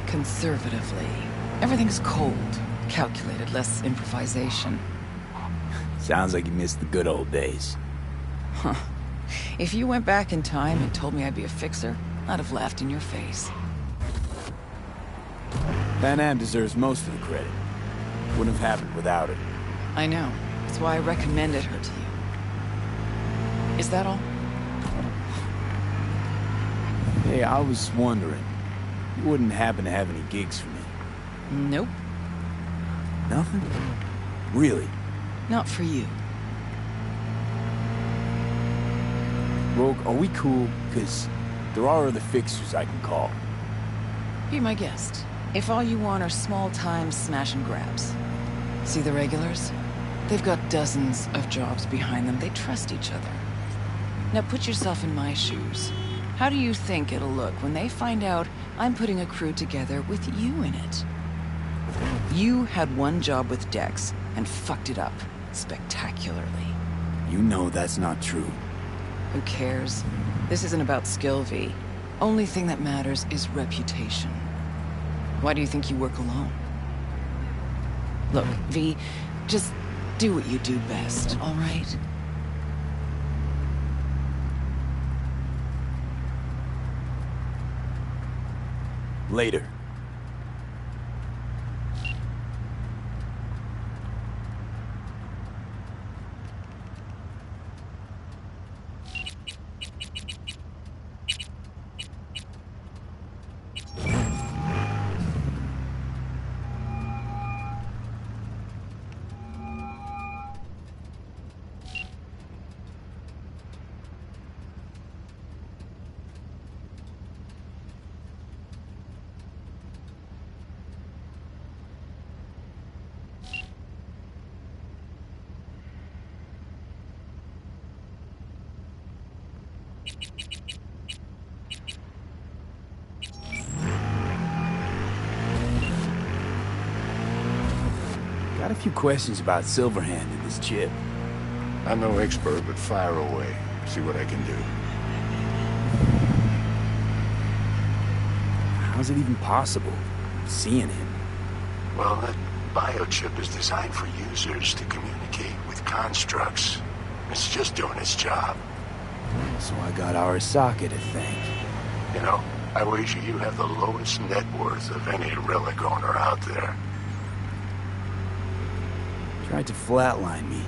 Conservatively. Everything's cold, calculated, less improvisation. Sounds like you missed the good old days. Huh. If you went back in time and told me I'd be a fixer, I'd have laughed in your face. Pan Am deserves most of the credit. Wouldn't have happened without her. I know. That's why I recommended her to you. Is that all? Hey, I was wondering. You wouldn't happen to have any gigs for me? Nope. Nothing? Really? Not for you. Rogue, are we cool? Because there are other fixers I can call. Be my guest. If all you want are small-time smash and grabs. See the regulars? They've got dozens of jobs behind them. They trust each other. Now put yourself in my shoes. How do you think it'll look when they find out I'm putting a crew together with you in it? You had one job with Dex and fucked it up spectacularly. You know that's not true. Who cares? This isn't about skill, V. Only thing that matters is reputation. Why do you think you work alone? Look, V, just do what you do best, all right? Later. Got a few questions about Silverhand and this chip. I'm no expert, but fire away. See what I can do. How's it even possible? Seeing him. Well, that biochip is designed for users to communicate with constructs. It's just doing its job. So I got Arasaka to thank. You know, I wager you have the lowest net worth of any relic owner out there. Tried to flatline me.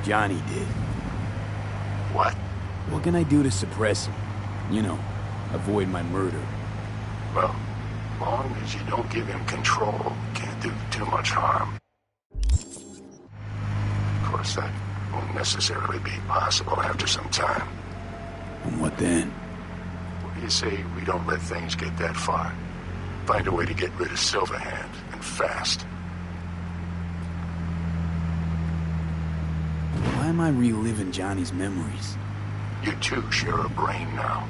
Johnny did. What? What can I do to suppress him? You know, avoid my murder. Well, long as you don't give him control, can't do too much harm. Of course, that won't necessarily be possible after some time. And what then? What do you say we don't let things get that far? Find a way to get rid of Silverhand, and fast. Why am I reliving Johnny's memories? You two share a brain now.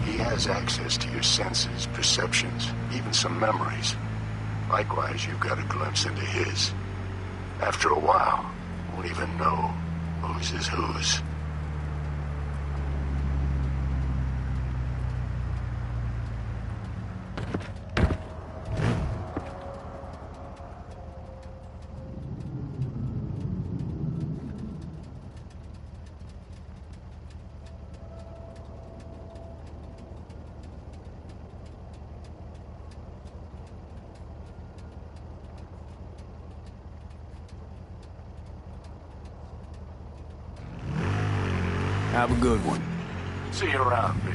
He has access to your senses, perceptions, even some memories. Likewise, you've got a glimpse into his. After a while, won't even know whose is whose. Have a good one. See you around, B.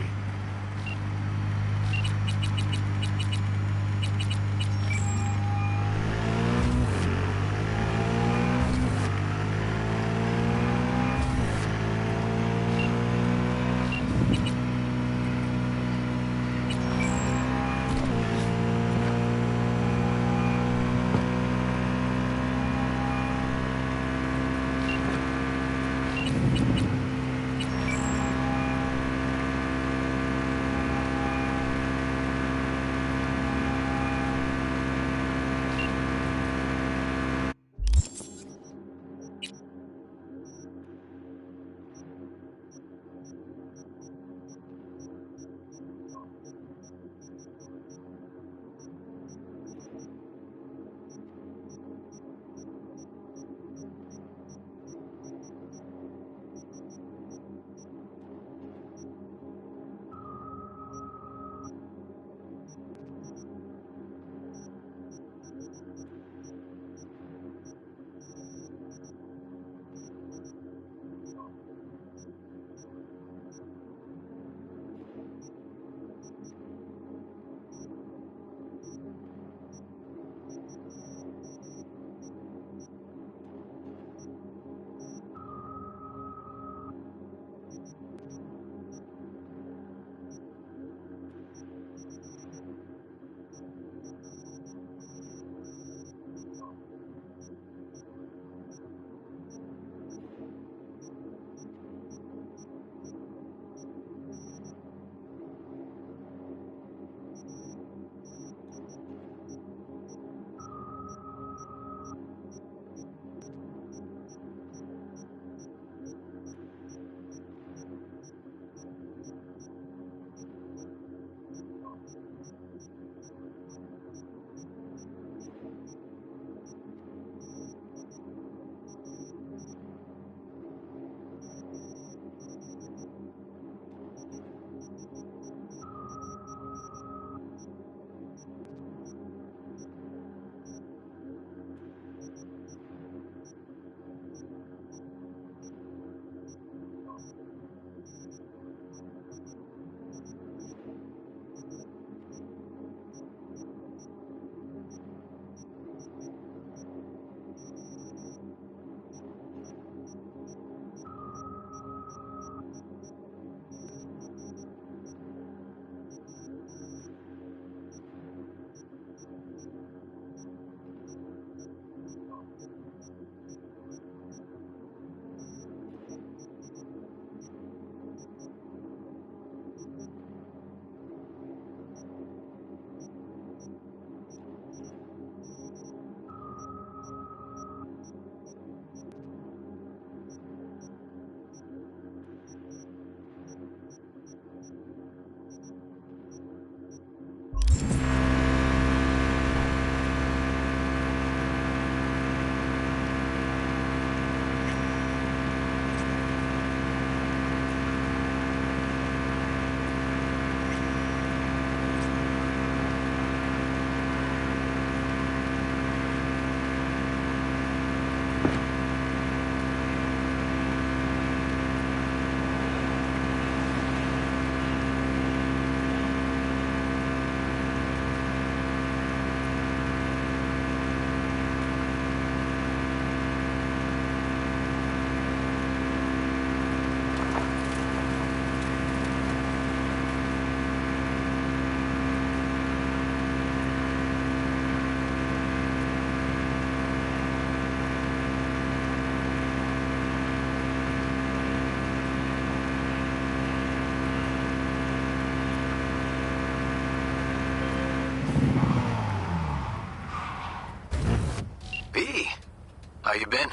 How you been?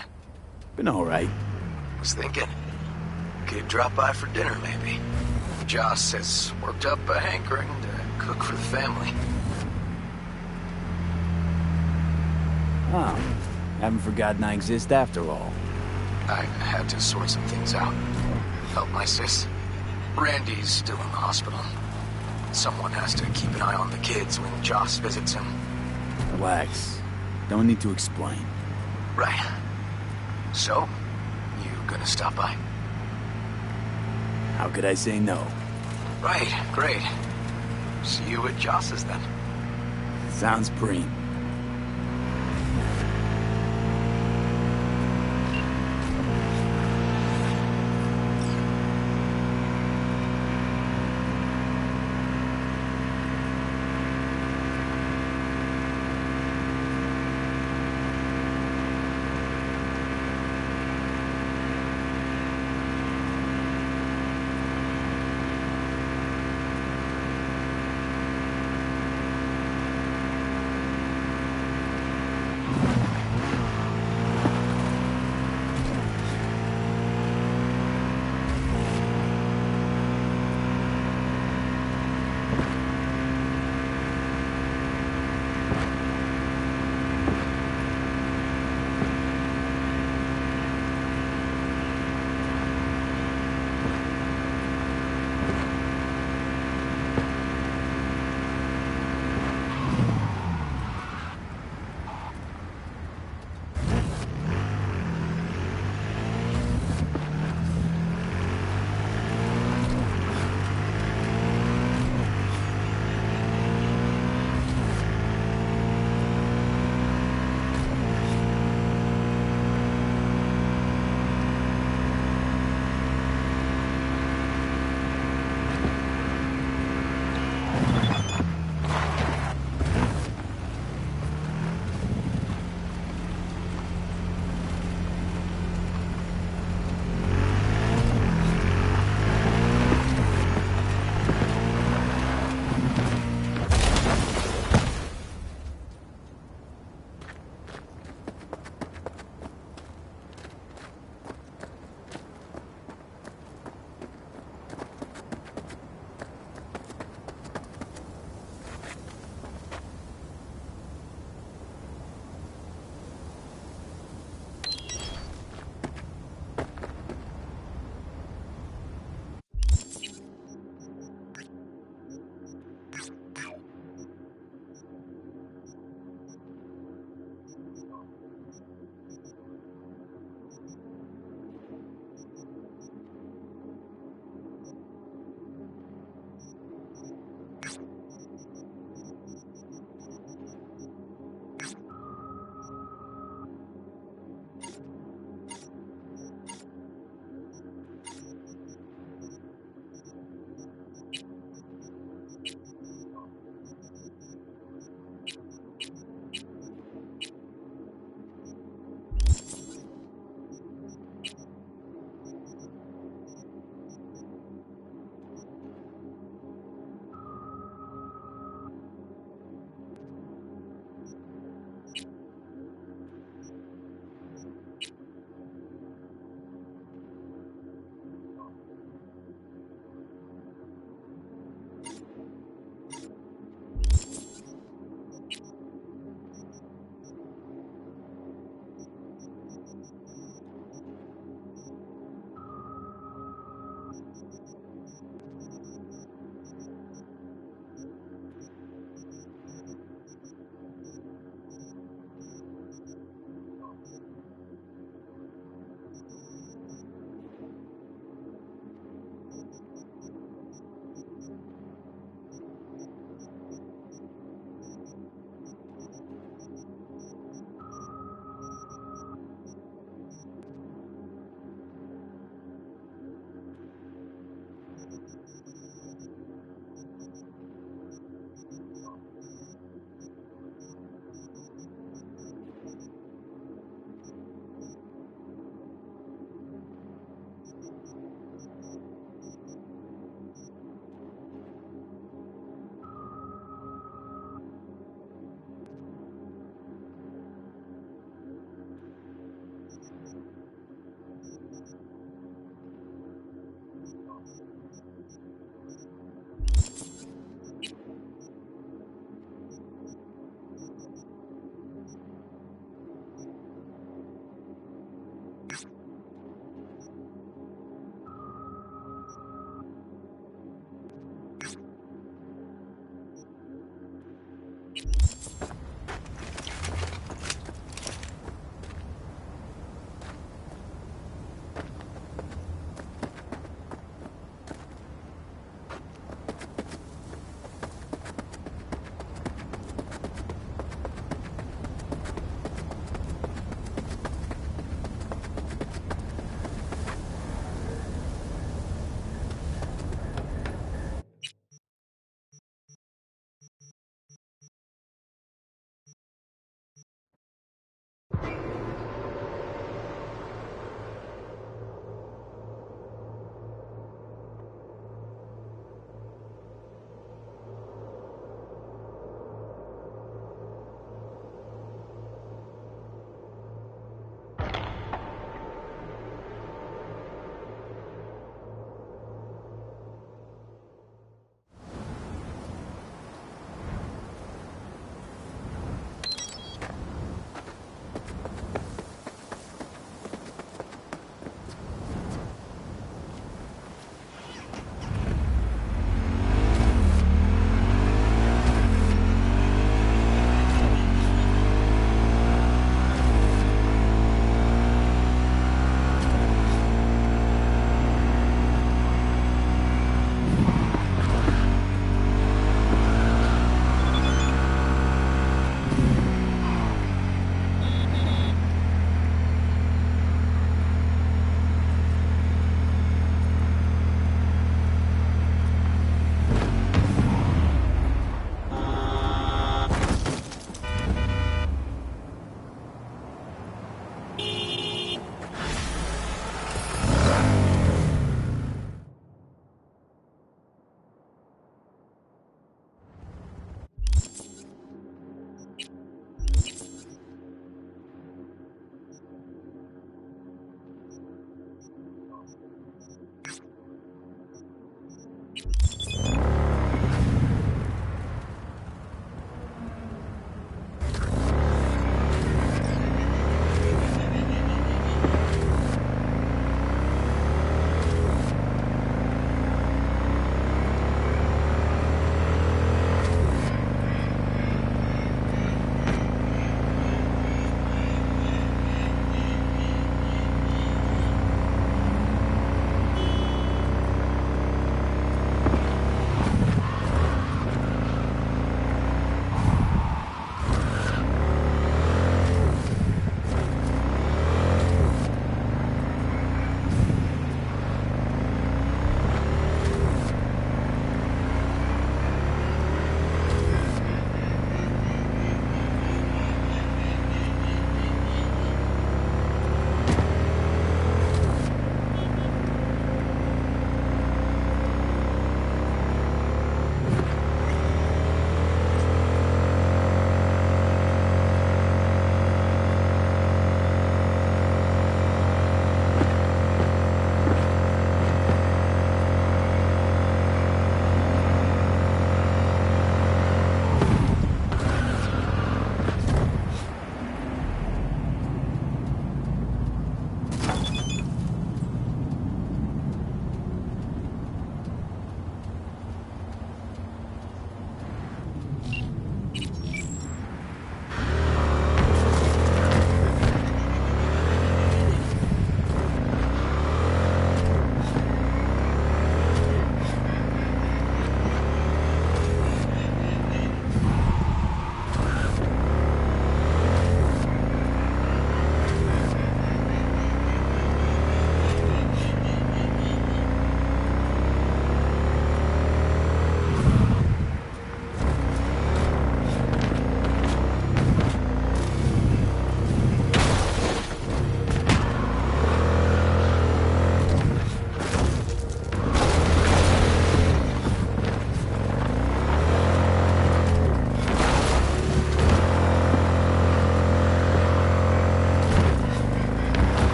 Been alright. Was thinking. Could drop by for dinner, maybe. Joss has worked up a hankering to cook for the family. Oh, haven't forgotten I exist after all. I had to sort some things out. Help my sis. Randy's still in the hospital. Someone has to keep an eye on the kids when Joss visits him. Relax. Don't need to explain. Right. So, you gonna stop by? How could I say no? Right, great. See you at Joss's then. Sounds preem.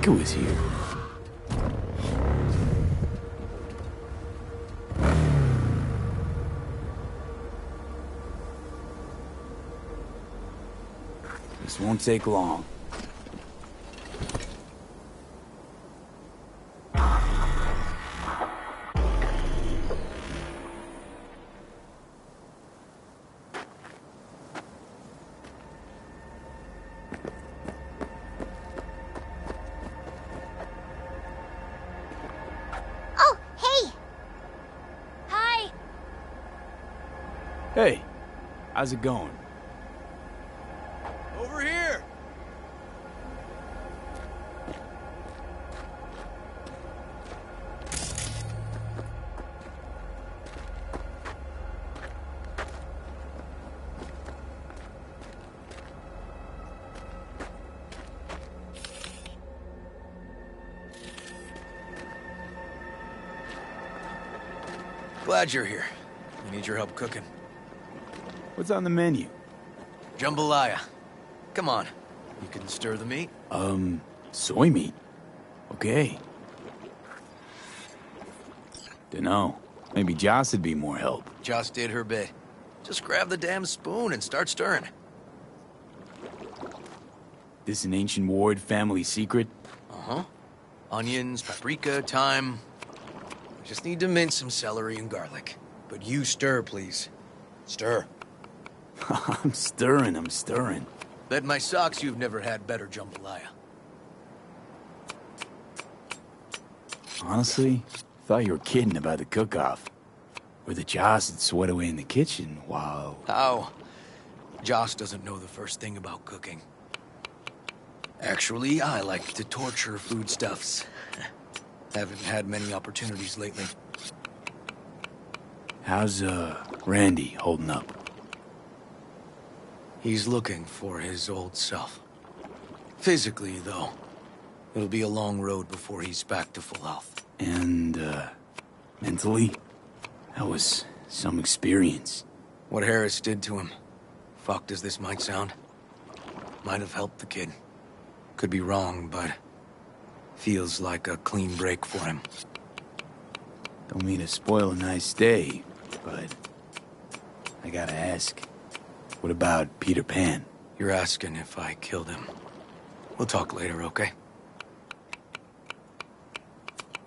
It was here. This won't take long. Hey, how's it going? Over here! Glad you're here. We need your help cooking. What's on the menu? Jambalaya. Come on. You can stir the meat? Soy meat. Okay. Dunno. Maybe Joss would be more help. Joss did her bit. Just grab the damn spoon and start stirring. This an ancient Ward family secret? Uh-huh. Onions, paprika, thyme. I just need to mince some celery and garlic. But you stir, please. Stir. I'm stirring. Bet my socks you've never had better jambalaya. Honestly, thought you were kidding about the cook-off. Where the Joss would sweat away in the kitchen while... How? Joss doesn't know the first thing about cooking. Actually, I like to torture foodstuffs. Haven't had many opportunities lately. How's, Randy holding up? He's looking for his old self. Physically, though, it'll be a long road before he's back to full health. And, mentally? That was some experience. What Harris did to him, fucked as this might sound, might have helped the kid. Could be wrong, but feels like a clean break for him. Don't mean to spoil a nice day, but I gotta ask, what about Peter Pan? You're asking if I killed him. We'll talk later, okay?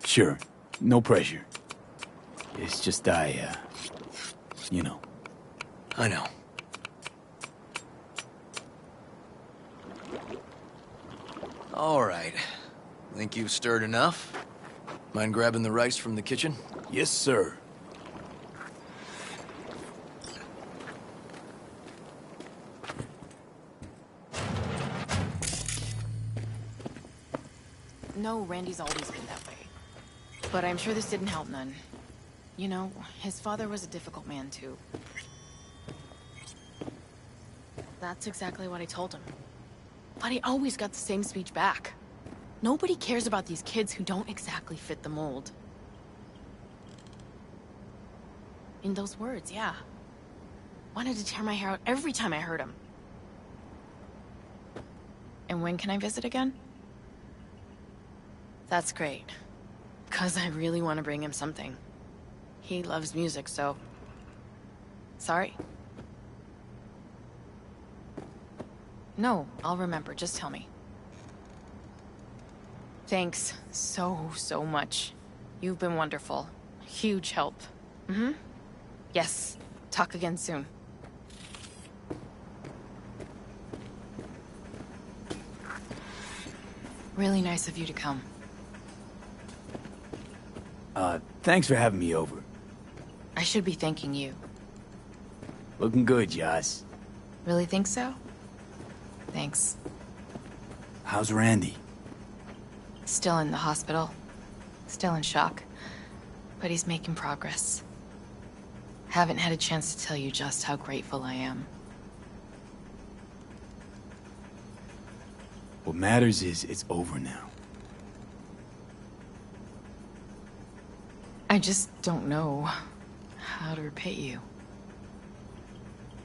Sure, no pressure. It's just you know. I know. All right. Think you've stirred enough? Mind grabbing the rice from the kitchen? Yes, sir. No, Randy's always been that way. But I'm sure this didn't help none. You know, his father was a difficult man, too. That's exactly what I told him. But he always got the same speech back. Nobody cares about these kids who don't exactly fit the mold. In those words, yeah. Wanted to tear my hair out every time I heard him. And when can I visit again? That's great. 'Cause I really want to bring him something. He loves music, so... Sorry? No, I'll remember. Just tell me. Thanks so much. You've been wonderful. Huge help. Mm-hmm. Yes. Talk again soon. Really nice of you to come. Thanks for having me over. I should be thanking you. Looking good, Joss. Really think so? Thanks. How's Randy? Still in the hospital. Still in shock. But he's making progress. Haven't had a chance to tell you just how grateful I am. What matters is it's over now. I just don't know how to repay you.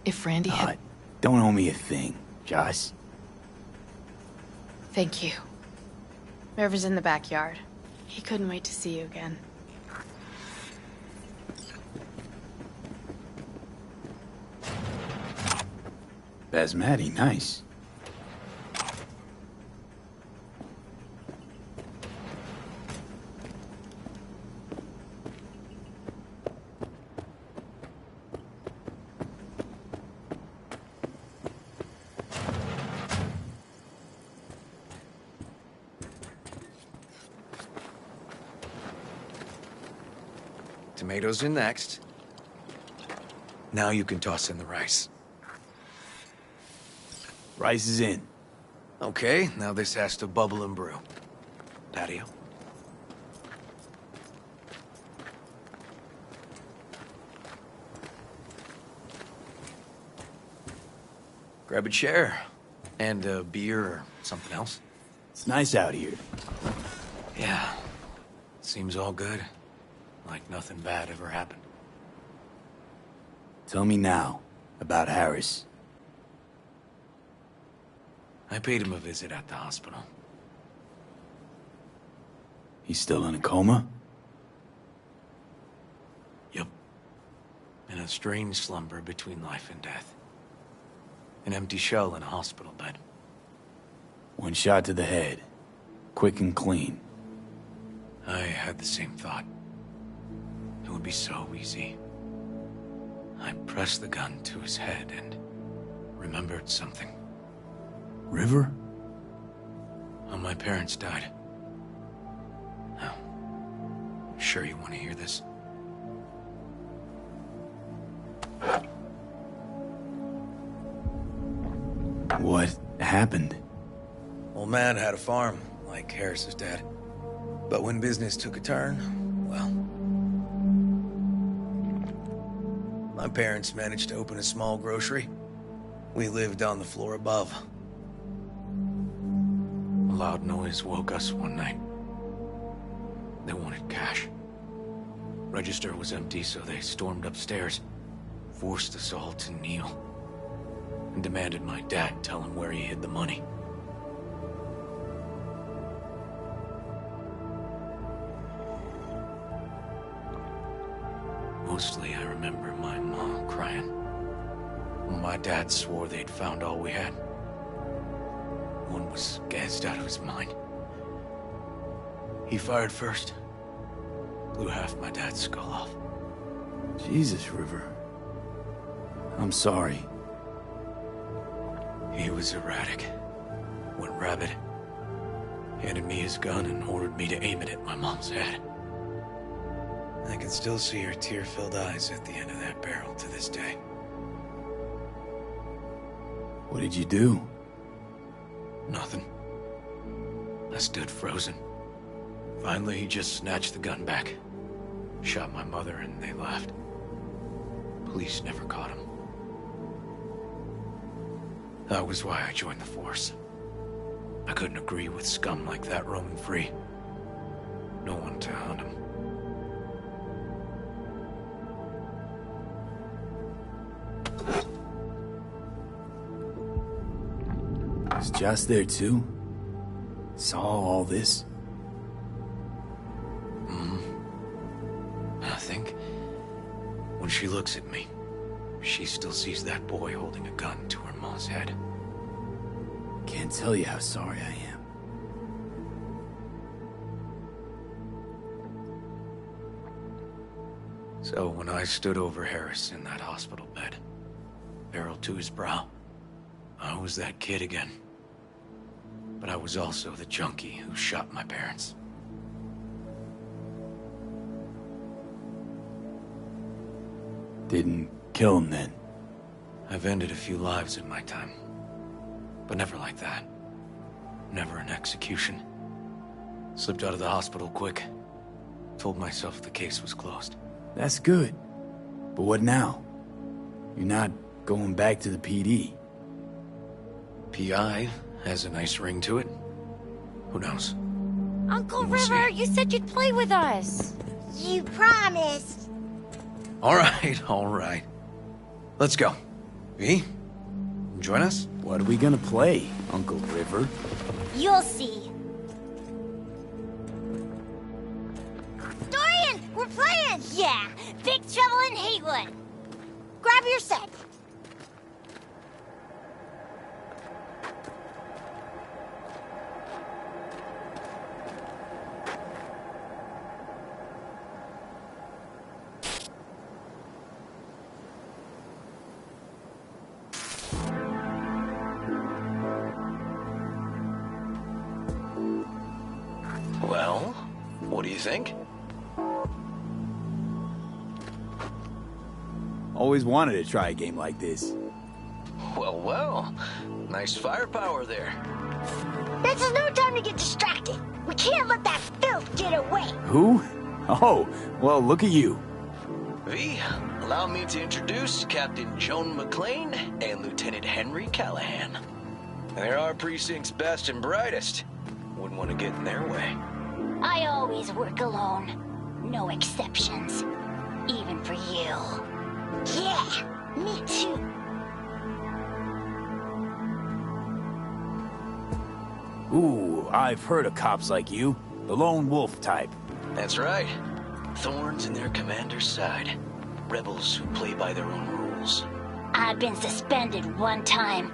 If Randy had... Don't owe me a thing, Joss. Thank you. River's in the backyard. He couldn't wait to see you again. Basmati, nice. Tomatoes in next. Now you can toss in the rice. Rice is in. Okay, now this has to bubble and brew. Patio. Grab a chair. And a beer or something else. It's nice out here. Yeah. Seems all good. Like nothing bad ever happened. Tell me now about Harris. I paid him a visit at the hospital. He's still in a coma? Yep. In a strange slumber between life and death. An empty shell in a hospital bed. One shot to the head. Quick and clean. I had the same thought. It would be so easy. I pressed the gun to his head and remembered something. River? When my parents died. Now, sure you want to hear this? What happened? Old man had a farm, like Harris's dad. But when business took a turn, well... my parents managed to open a small grocery. We lived on the floor above. A loud noise woke us one night. They wanted cash. Register was empty, so they stormed upstairs, forced us all to kneel, and demanded my dad tell him where he hid the money. Mostly, I remember my mom crying. My dad swore they'd found all we had. One was gassed out of his mind. He fired first. Blew half my dad's skull off. Jesus, River. I'm sorry. He was erratic. Went rabid. Handed me his gun and ordered me to aim it at my mom's head. I can still see her tear-filled eyes at the end of that barrel to this day. What did you do? Nothing. I stood frozen. Finally, he just snatched the gun back. Shot my mother and they left. Police never caught him. That was why I joined the force. I couldn't agree with scum like that roaming free. No one to hunt him. Was Joss there too? Saw all this? I think when she looks at me, she still sees that boy holding a gun to her mom's head. Can't tell you how sorry I am. So when I stood over Harris in that hospital bed, barrel to his brow, I was that kid again. But I was also the junkie who shot my parents. Didn't kill him then? I've ended a few lives in my time. But never like that. Never an execution. Slipped out of the hospital quick. Told myself the case was closed. That's good. But what now? You're not going back to the PD. PI has a nice ring to it. Who knows? Uncle River, you said you'd play with us. You promised. All right. Let's go. V, join us? What are we gonna play, Uncle River? You'll see. Dorian, we're playing! Yeah, Big Trouble in Haywood. Grab your set. Well, what do you think? Always wanted to try a game like this. Well, nice firepower there. This is no time to get distracted. We can't let that filth get away. Who? Oh, well, look at you. V, allow me to introduce Captain Joan McClane and Lieutenant Henry Callahan. They're our precinct's best and brightest. Wouldn't want to get in their way. I always work alone. No exceptions. Even for you. Yeah, me too. Ooh, I've heard of cops like you. The lone wolf type. That's right. Thorns in their commander's side. Rebels who play by their own rules. I've been suspended 1 time,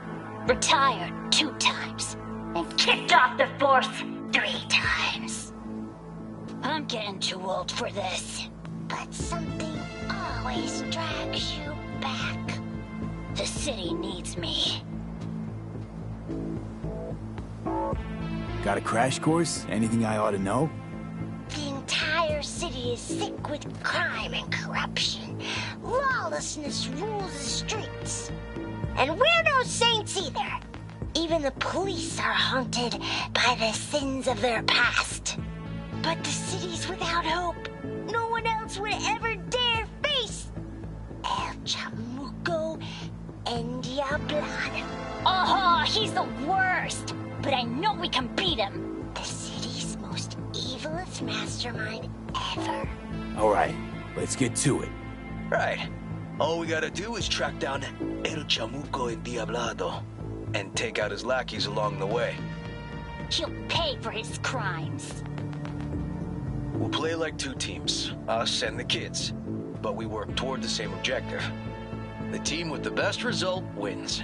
retired 2 times, and kicked off the force 3 times. I'm getting too old for this. But something always drags you back. The city needs me. Got a crash course? Anything I ought to know? The entire city is sick with crime and corruption. Lawlessness rules the streets. And we're no saints either. Even the police are haunted by the sins of their past. But the city's without hope. No one else would ever dare face El Chamuco, Diablado. Oh, he's the worst! But I know we can beat him! The city's most evilest mastermind ever. Alright, let's get to it. Right. All we gotta do is track down El Chamuco Endiablado and take out his lackeys along the way. He'll pay for his crimes. We'll play like two teams, us and the kids, but we work toward the same objective. The team with the best result wins.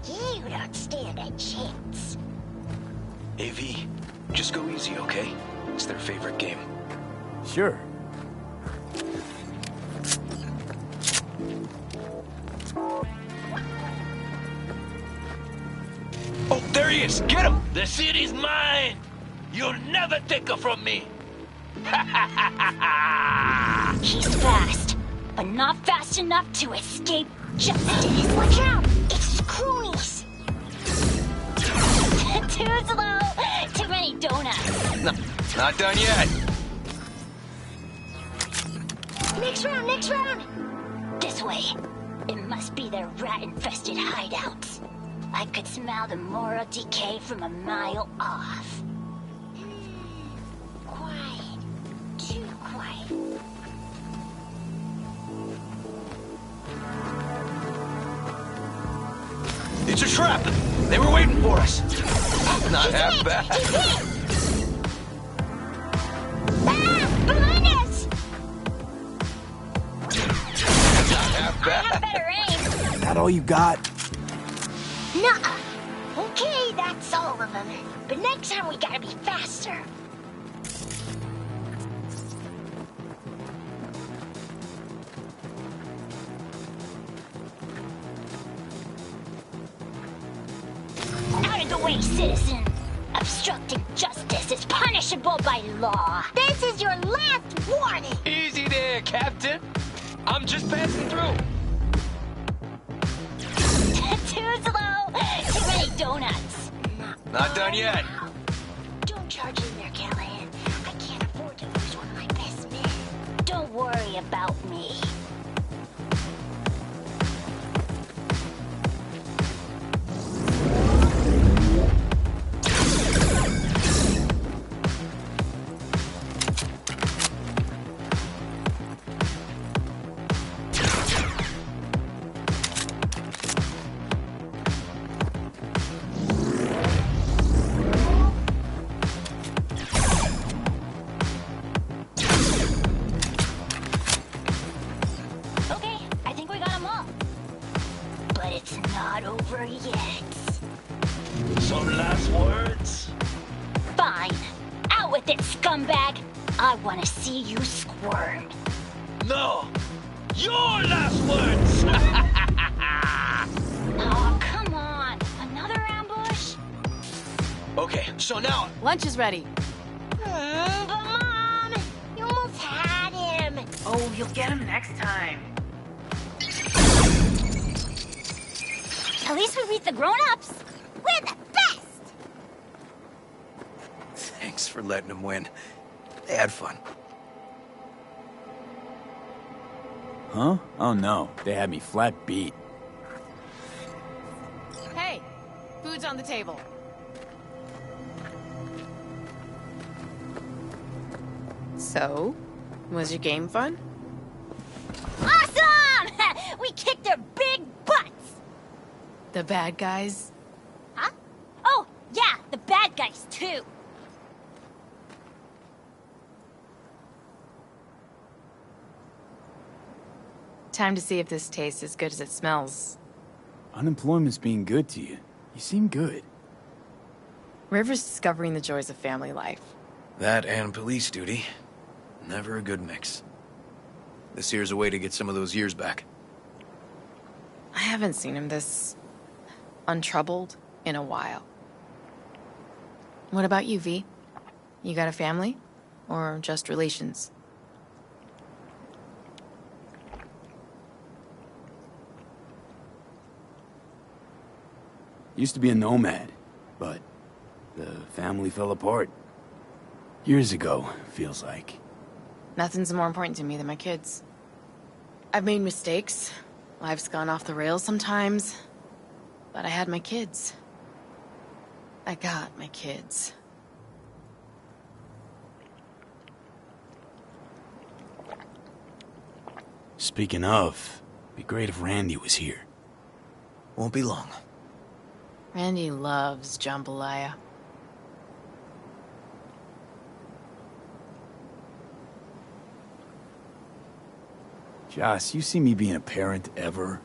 You don't stand a chance. AV, just go easy, okay? It's their favorite game. Sure. Oh, there he is! Get him! The city's mine! You'll never take her from me! He's fast, but not fast enough to escape justice. Watch out! It's cronies! Too slow! Too many donuts! No, not done yet! Next round, next round! This way. It must be their rat-infested hideouts. I could smell the moral decay from a mile off. Quiet. Too quiet. It's a trap! They were waiting for us! Not half bad. Behind us! Not half bad. I have better aim. That all you got? Nuh-uh. Okay, that's all of them. But next time we gotta be faster. Out of the way, citizen! Obstructing justice is punishable by law. This is your last warning! Easy there, Captain. I'm just passing through. Too slow! Too many donuts! Not done yet. Don't charge in there, Callahan. I can't afford to lose one of my best men. Don't worry about me. Not over yet. Some last words? Fine. Out with it, scumbag. I want to see you squirm. No! Your last words! Oh, come on. Another ambush? Okay, so now... Lunch is ready. But Mom, you almost had him. Oh, you'll get him next time. At least we beat the grown-ups. We're the best! Thanks for letting them win. They had fun. Huh? Oh no, they had me flat beat. Hey, food's on the table. So, was your game fun? Awesome! We kicked their big butts! The bad guys? Huh? Oh, yeah, the bad guys, too. Time to see if this tastes as good as it smells. Unemployment's being good to you. You seem good. River's discovering the joys of family life. That and police duty. Never a good mix. This here's a way to get some of those years back. I haven't seen him this untroubled in a while. What about you, V? You got a family? Or just relations? Used to be a nomad, but the family fell apart. Years ago, feels like. Nothing's more important to me than my kids. I've made mistakes. Life's gone off the rails sometimes. But I had my kids. I got my kids. Speaking of, it'd be great if Randy was here. Won't be long. Randy loves jambalaya. Joss, you see me being a parent ever?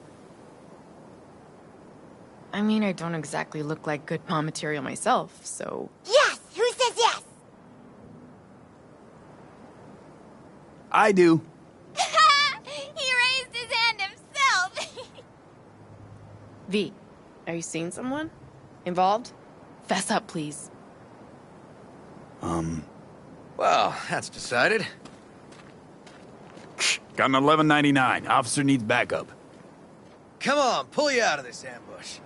I mean, I don't exactly look like good mom material myself, so... Yes! Who says yes? I do. He raised his hand himself. V, are you seeing someone? Involved? Fess up, please. Well, that's decided. Got an 1199. Officer needs backup. Come on, pull you out of this ambush.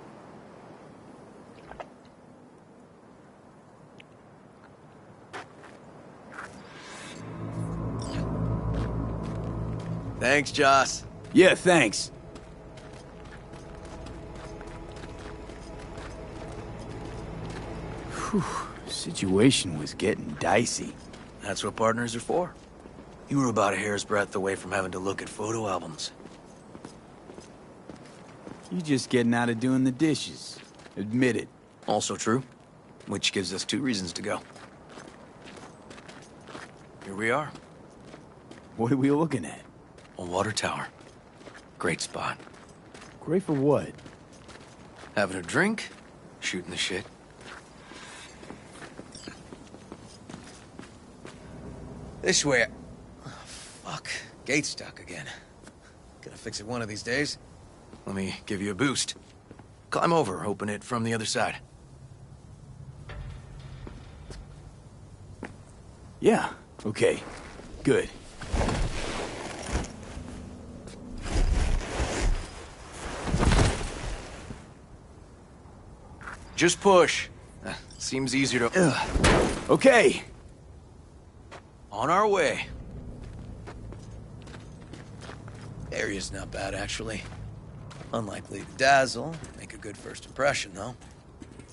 Thanks, Joss. Yeah, thanks. Whew, situation was getting dicey. That's what partners are for. You were about a hair's breadth away from having to look at photo albums. You just getting out of doing the dishes. Admit it. Also true, which gives us 2 reasons to go. Here we are. What are we looking at? A water tower. Great spot. Great for what? Having a drink, shooting the shit. This way. Oh, fuck. Gate's stuck again. Gonna fix it one of these days. Let me give you a boost. Climb over, open it from the other side. Yeah, okay. Good. Just push. Seems easier to... Okay. On our way. Area's not bad, actually. Unlikely to dazzle. Make a good first impression, though.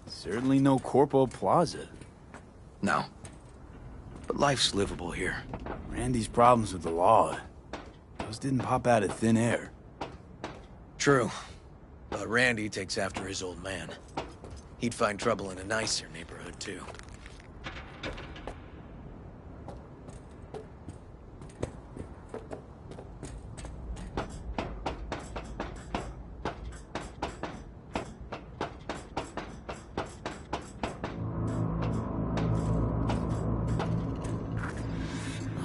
Certainly no Corpo Plaza. No. But life's livable here. Randy's problems with the law. Those didn't pop out of thin air. True. But Randy takes after his old man. He'd find trouble in a nicer neighborhood, too.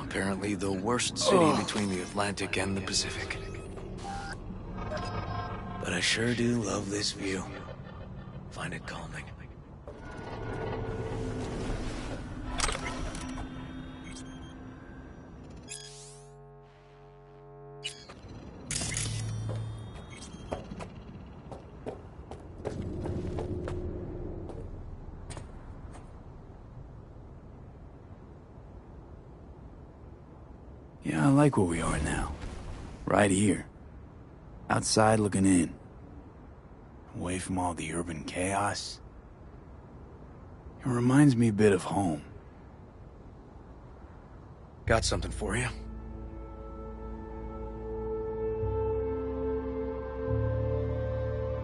Apparently the worst city between the Atlantic and the Pacific. But I sure do love this view. Find it calming. Yeah, I like where we are now. Right here. Outside looking in. Away from all the urban chaos. It reminds me a bit of home. Got something for you.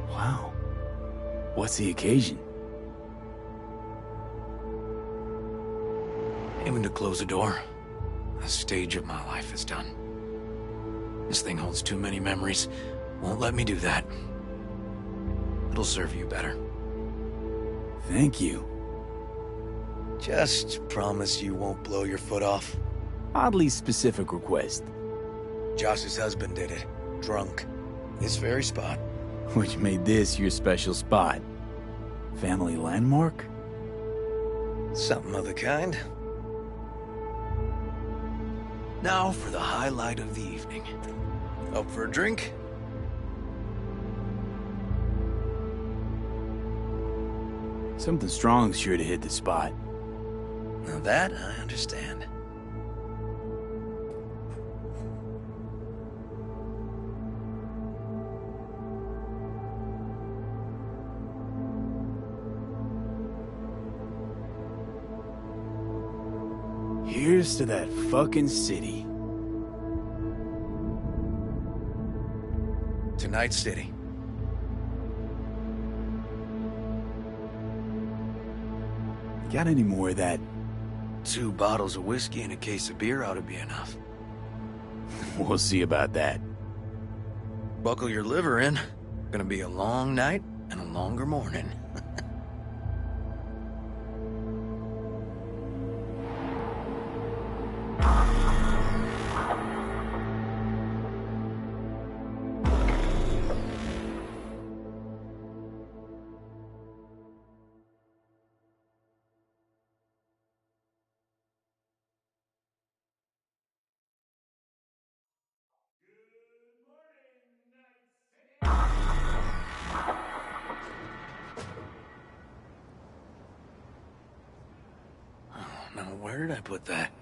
Wow. What's the occasion? Aiming to close a door. A stage of my life is done. This thing holds too many memories. Won't let me do that. It'll serve you better. Thank you. Just promise you won't blow your foot off. Oddly specific request. Josh's husband did it. Drunk. This very spot. Which made this your special spot. Family landmark? Something of the kind. Now for the highlight of the evening. Up for a drink? Something strong's sure to hit the spot. Now that I understand. Here's to that fucking city. To Night City. Got any more of that? 2 bottles of whiskey and a case of beer ought to be enough. We'll see about that. Buckle your liver in. Gonna be a long night and a longer morning. Now, where did I put that?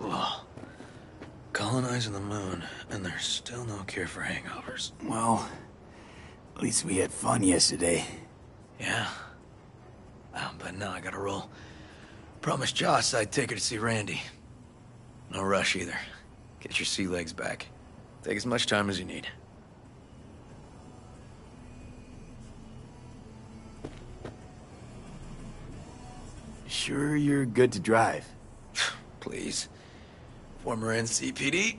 Ugh. Colonizing the moon, and there's still no cure for hangovers. Well, at least we had fun yesterday. Yeah. But now I gotta roll. Promised Joss I'd take her to see Randy. No rush either. Get your sea legs back. Take as much time as you need. Sure you're good to drive? Please. Former NCPD.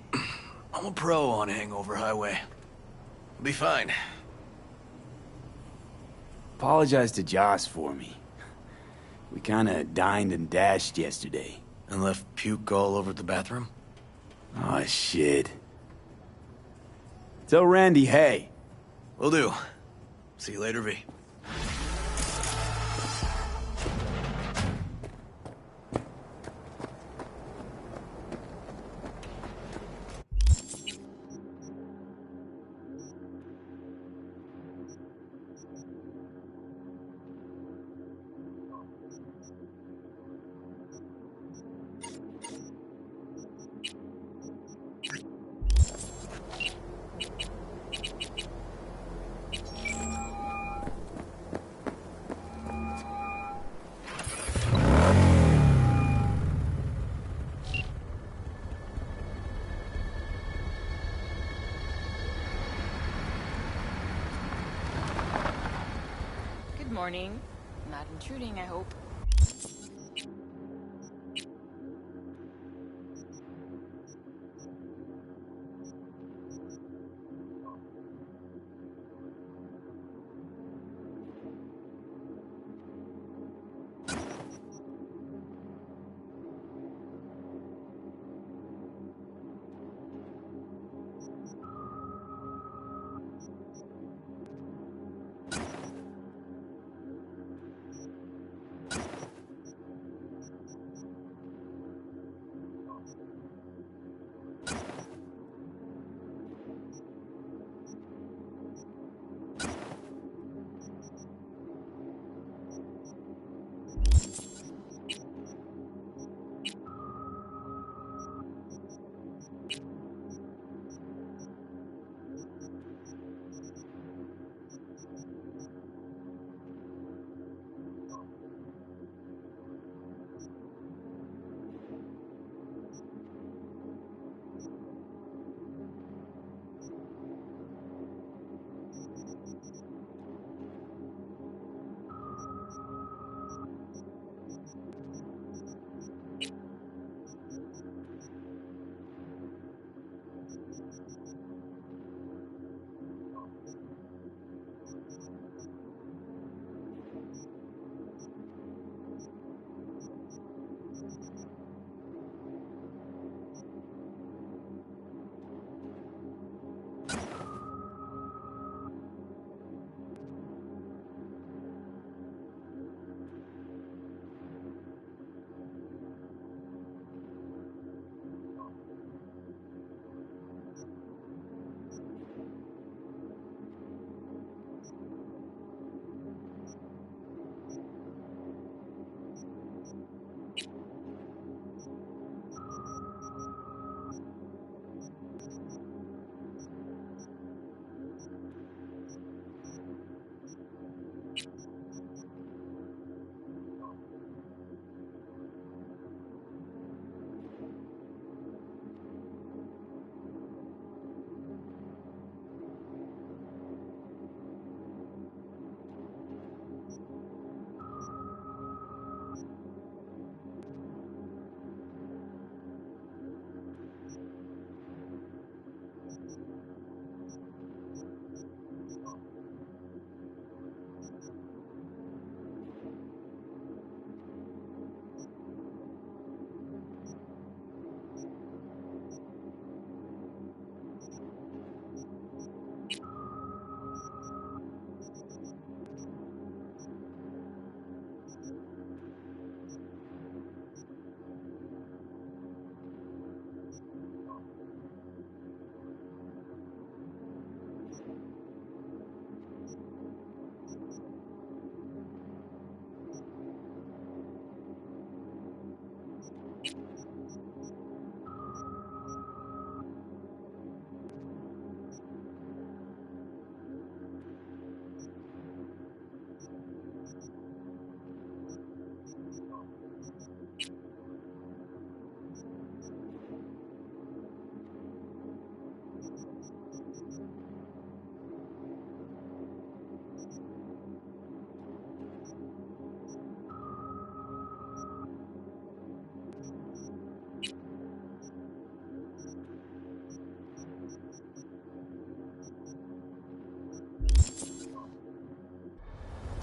I'm a pro on Hangover Highway. I'll be fine. Apologize to Joss for me. We kinda dined and dashed yesterday. And left puke all over the bathroom? Oh, shit. Tell Randy, hey. Will do. See you later, V. Good morning. Not intruding, I hope.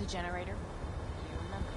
generator. You remember.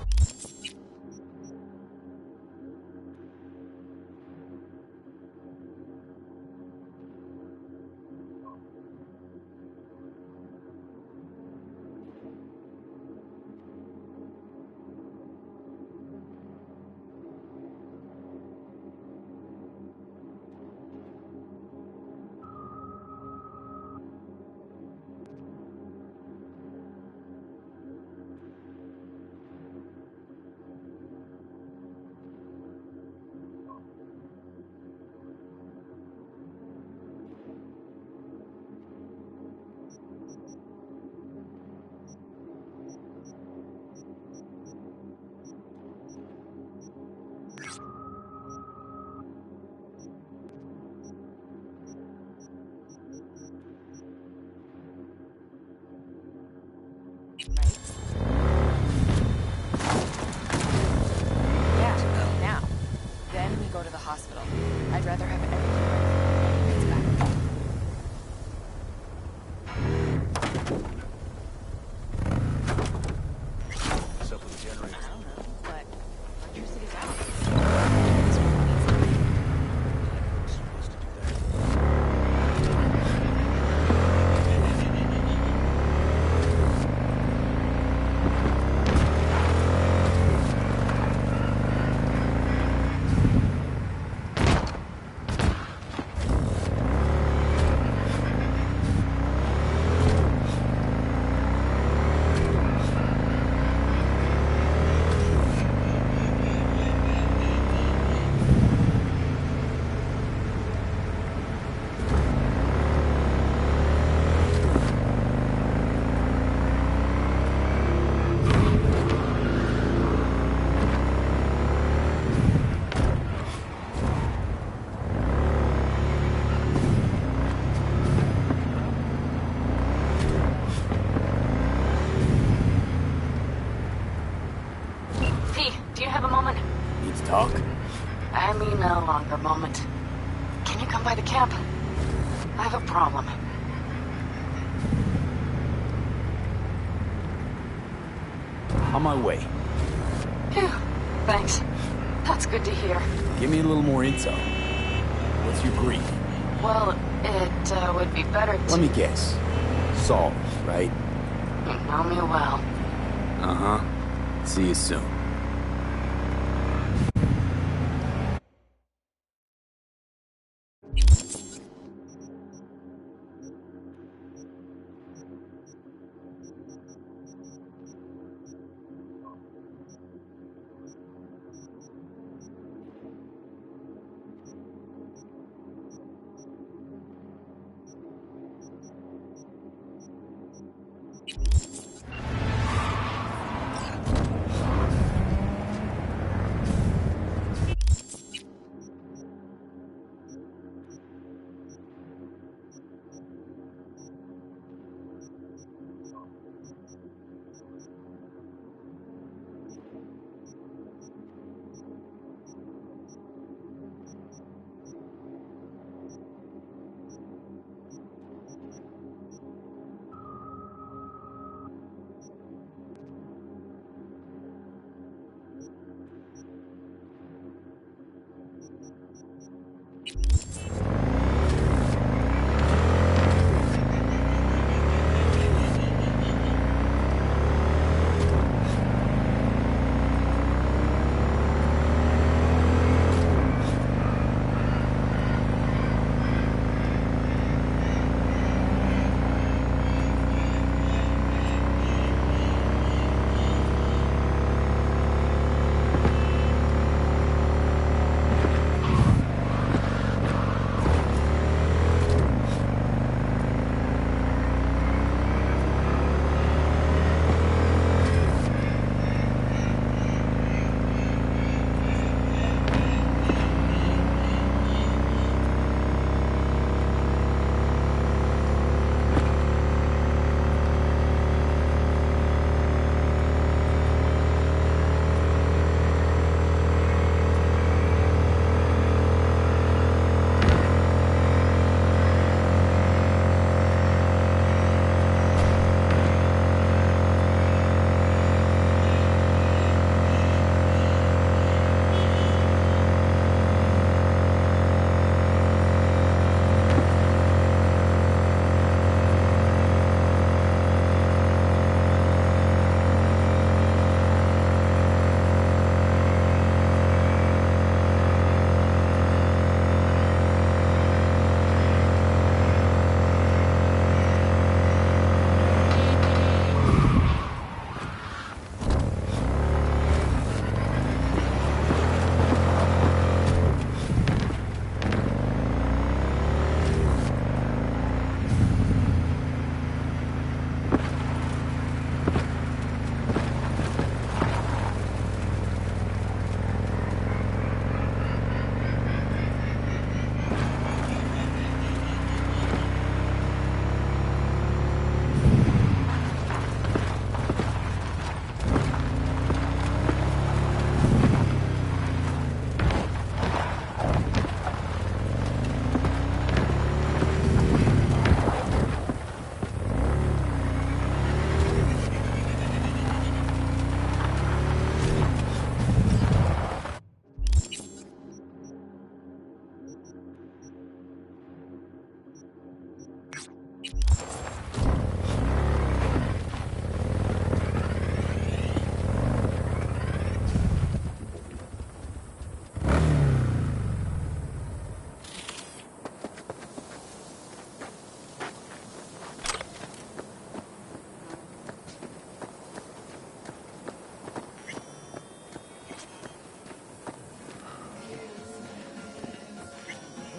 Yeah, now. Then we go to the hospital. I'd rather have everything ready for when he gets back. What's up with the generator? I don't know, but electricity's out. Do you have a moment? Need to talk? I mean a longer moment. Can you come by the camp? I have a problem. On my way. Phew. Thanks. That's good to hear. Give me a little more intel. What's your grief? Well, it would be better to... Let me guess. Saul, right? You know me well. Uh-huh. See you soon.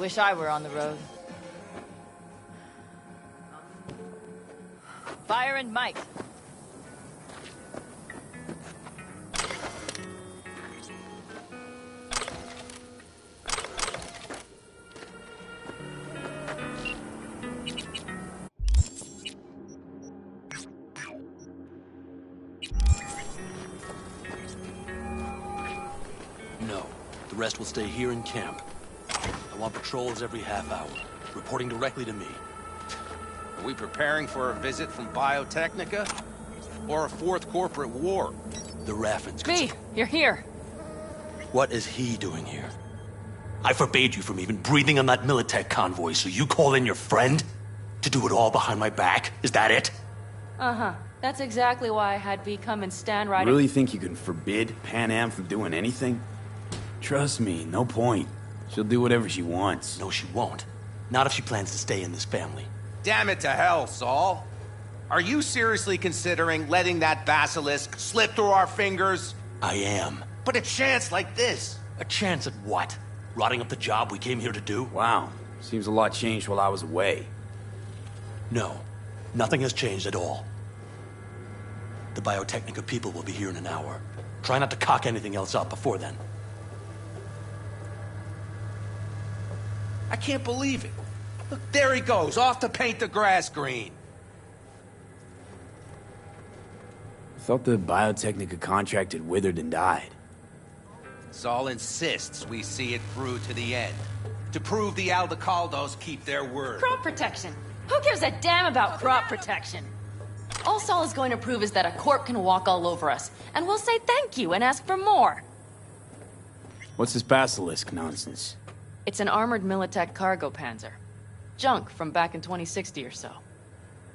Wish I were on the road. Fire and Mike. No. The rest will stay here in camp. I want patrols every half hour, reporting directly to me. Are we preparing for a visit from Biotechnica? Or a fourth corporate war? The Raffens. V, you're here. What is he doing here? I forbade you from even breathing on that Militech convoy, so you call in your friend? To do it all behind my back? Is that it? Uh-huh. That's exactly why I had V come and stand right... You really think you can forbid Pan Am from doing anything? Trust me, no point. She'll do whatever she wants. No, she won't. Not if she plans to stay in this family. Damn it to hell, Saul. Are you seriously considering letting that basilisk slip through our fingers? I am. But a chance like this. A chance at what? Rotting up the job we came here to do? Wow. Seems a lot changed while I was away. No. Nothing has changed at all. The Biotechnica people will be here in an hour. Try not to cock anything else up before then. I can't believe it. Look, there he goes, off to paint the grass green. I thought the Biotechnica contract had withered and died. Saul insists we see it through to the end. To prove the Aldecaldos keep their word. Crop protection. Who gives a damn about crop protection? All Saul is going to prove is that a corp can walk all over us, and we'll say thank you and ask for more. What's this basilisk nonsense? It's an armored Militech cargo panzer. Junk from back in 2060 or so.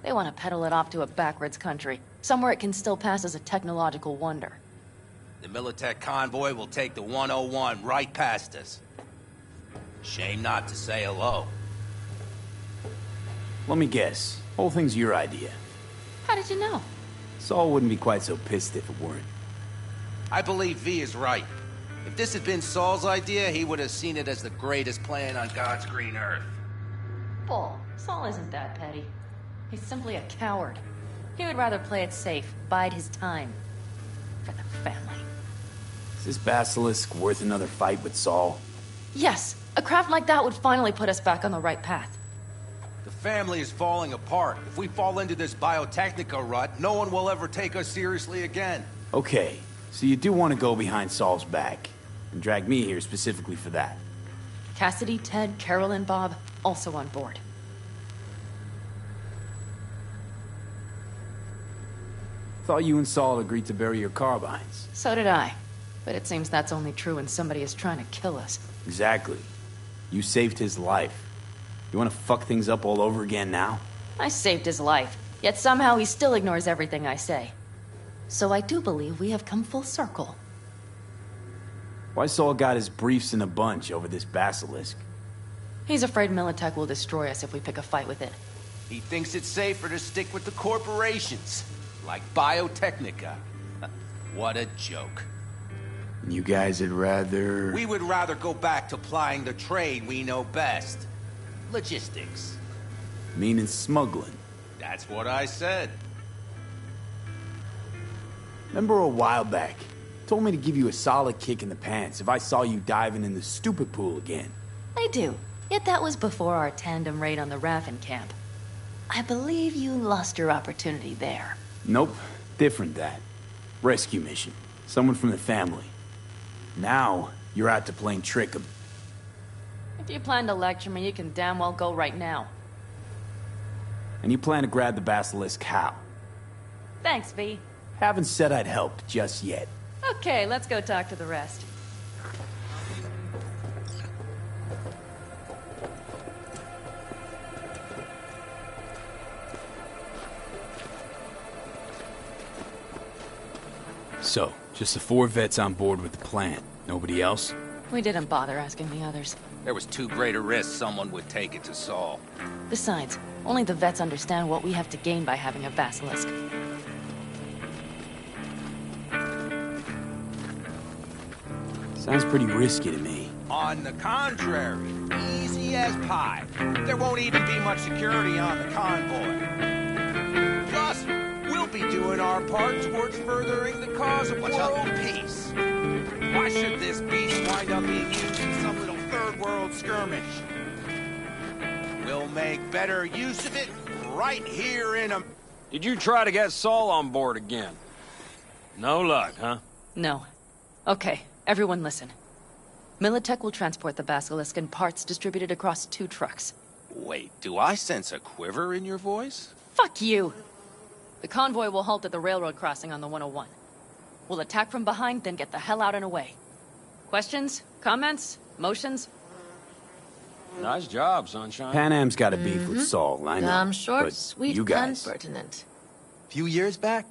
They want to peddle it off to a backwards country, somewhere it can still pass as a technological wonder. The Militech convoy will take the 101 right past us. Shame not to say hello. Let me guess. Whole thing's your idea. How did you know? Saul wouldn't be quite so pissed if it weren't. I believe V is right. If this had been Saul's idea, he would have seen it as the greatest plan on God's green earth. Bull. Saul isn't that petty. He's simply a coward. He would rather play it safe, bide his time. For the family. Is this basilisk worth another fight with Saul? Yes, a craft like that would finally put us back on the right path. The family is falling apart. If we fall into this Biotechnica rut, no one will ever take us seriously again. Okay, so you do want to go behind Saul's back, and drag me here specifically for that. Cassidy, Ted, Carol, and Bob, also on board. Thought you and Saul agreed to bury your carbines. So did I. But it seems that's only true when somebody is trying to kill us. Exactly. You saved his life. You want to fuck things up all over again now? I saved his life, yet somehow he still ignores everything I say. So I do believe we have come full circle. Why Saul got his briefs in a bunch over this basilisk? He's afraid Militech will destroy us if we pick a fight with it. He thinks it's safer to stick with the corporations, like Biotechnica. What a joke. You guys would rather... We would rather go back to plying the trade we know best. Logistics. Meaning smuggling. That's what I said. Remember a while back, told me to give you a solid kick in the pants if I saw you diving in the stupid pool again. I do. Yet that was before our tandem raid on the Raffen camp. I believe you lost your opportunity there. Nope. Different that. Rescue mission. Someone from the family. Now, you're out to plain trick 'em. If you plan to lecture me, you can damn well go right now. And you plan to grab the basilisk how? Thanks, V. Haven't said I'd help just yet. Okay, let's go talk to the rest. So, just the 4 vets on board with the plan. Nobody else? We didn't bother asking the others. There was too great a risk someone would take it to Saul. Besides, only the vets understand what we have to gain by having a basilisk. Sounds pretty risky to me. On the contrary, easy as pie. There won't even be much security on the convoy. Plus, we'll be doing our part towards furthering the cause of world peace. Why should this beast wind up being used in some little third world skirmish? We'll make better use of it right here in a... Did you try to get Saul on board again? No luck, huh? No. Okay, everyone listen. Militech will transport the Basilisk in parts distributed across 2 trucks. Wait, do I sense a quiver in your voice? Fuck you! The convoy will halt at the railroad crossing on the 101. We'll attack from behind, then get the hell out and away. Questions? Comments? Motions? Nice job, Sunshine. Pan Am's got a beef with Saul, I know. Damn short, but sweet, you guys. and pertinent. Few years back,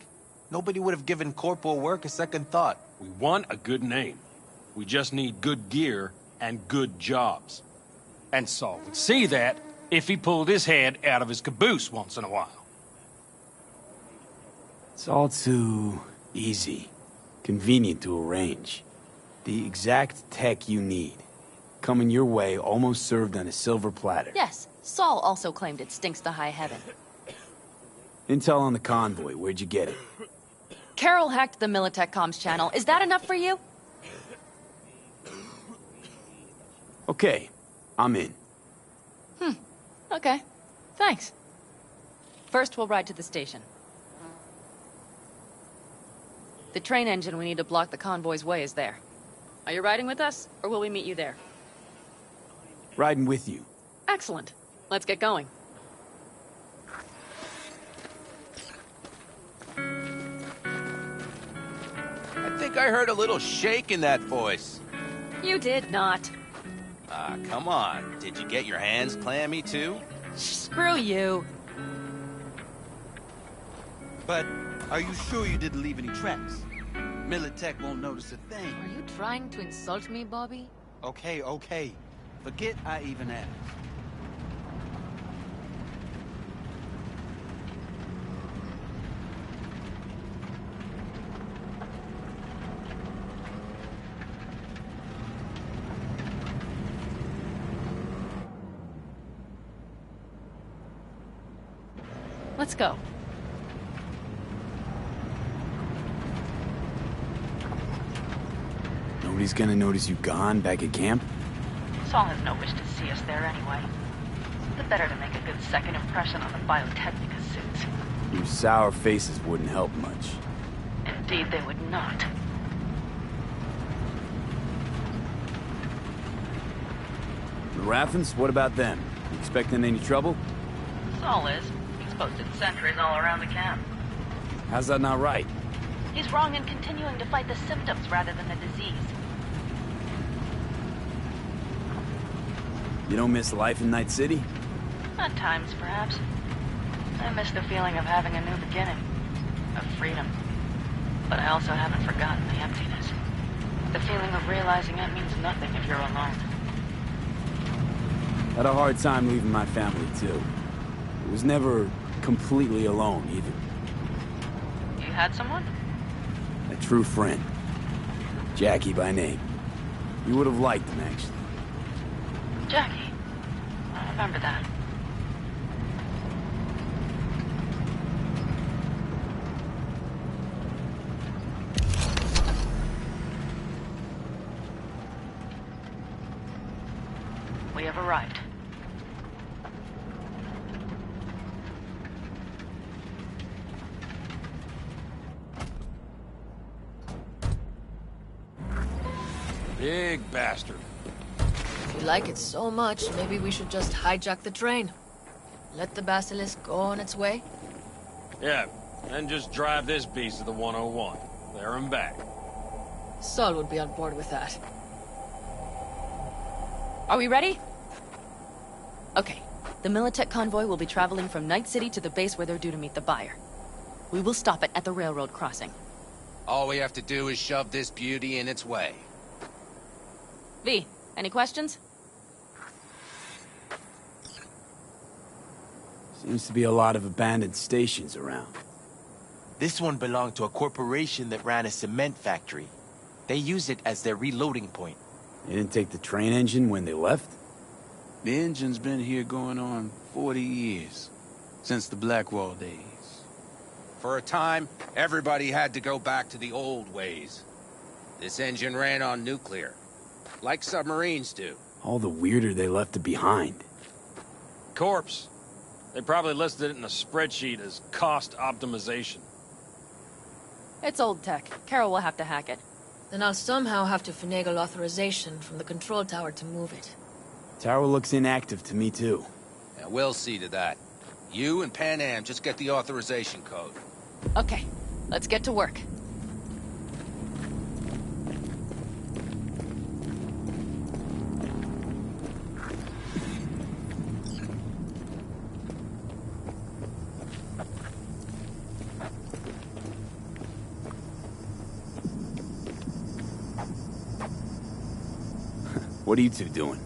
nobody would have given corporal work a second thought. We want a good name. We just need good gear and good jobs. And Saul would see that if he pulled his head out of his caboose once in a while. It's all too easy. Convenient to arrange. The exact tech you need. Coming your way, almost served on a silver platter. Yes, Saul also claimed it stinks to high heaven. Intel on the convoy, where'd you get it? Carol hacked the Militech comms channel. Is that enough for you? Okay, I'm in. Okay. Thanks. First, we'll ride to the station. The train engine we need to block the convoy's way is there. Are you riding with us, or will we meet you there? Riding with you. Excellent. Let's get going. I think I heard a little shake in that voice. You did not. Ah, come on. Did you get your hands clammy, too? Screw you. But are you sure you didn't leave any tracks? Militech won't notice a thing. Are you trying to insult me, Bobby? Okay, okay. Forget I even asked. Let's go. Nobody's gonna notice you gone back at camp? Saul has no wish to see us there anyway. The better to make a good second impression on the Biotechnica suits. Your sour faces wouldn't help much. Indeed, they would not. The Raffens, what about them? You expecting any trouble? Saul is. He's posted sentries all around the camp. How's that not right? He's wrong in continuing to fight the symptoms rather than the disease. You don't miss life in Night City? At times, perhaps. I miss the feeling of having a new beginning. Of freedom. But I also haven't forgotten the emptiness. The feeling of realizing it means nothing if you're alone. Had a hard time leaving my family, too. It was never completely alone, either. You had someone? A true friend. Jackie by name. You would have liked him, actually. Jackie. I remember that. We have arrived. Big bastard. If you like it so much, maybe we should just hijack the train. Let the Basilisk go on its way. Yeah, and just drive this beast to the 101. There and back. Saul would be on board with that. Are we ready? Okay. The Militech convoy will be traveling from Night City to the base where they're due to meet the buyer. We will stop it at the railroad crossing. All we have to do is shove this beauty in its way. V, any questions? Seems to be a lot of abandoned stations around. This one belonged to a corporation that ran a cement factory. They used it as their reloading point. They didn't take the train engine when they left? The engine's been here going on 40 years. Since the Blackwall days. For a time, everybody had to go back to the old ways. This engine ran on nuclear, like submarines do. All the weirder they left it behind. Corpse. They probably listed it in a spreadsheet as cost optimization. It's old tech. Carol will have to hack it. Then I'll somehow have to finagle authorization from the control tower to move it. Tower looks inactive to me, too. Yeah, we'll see to that. You and Pan Am just get the authorization code. Okay, let's get to work. What are you two doing?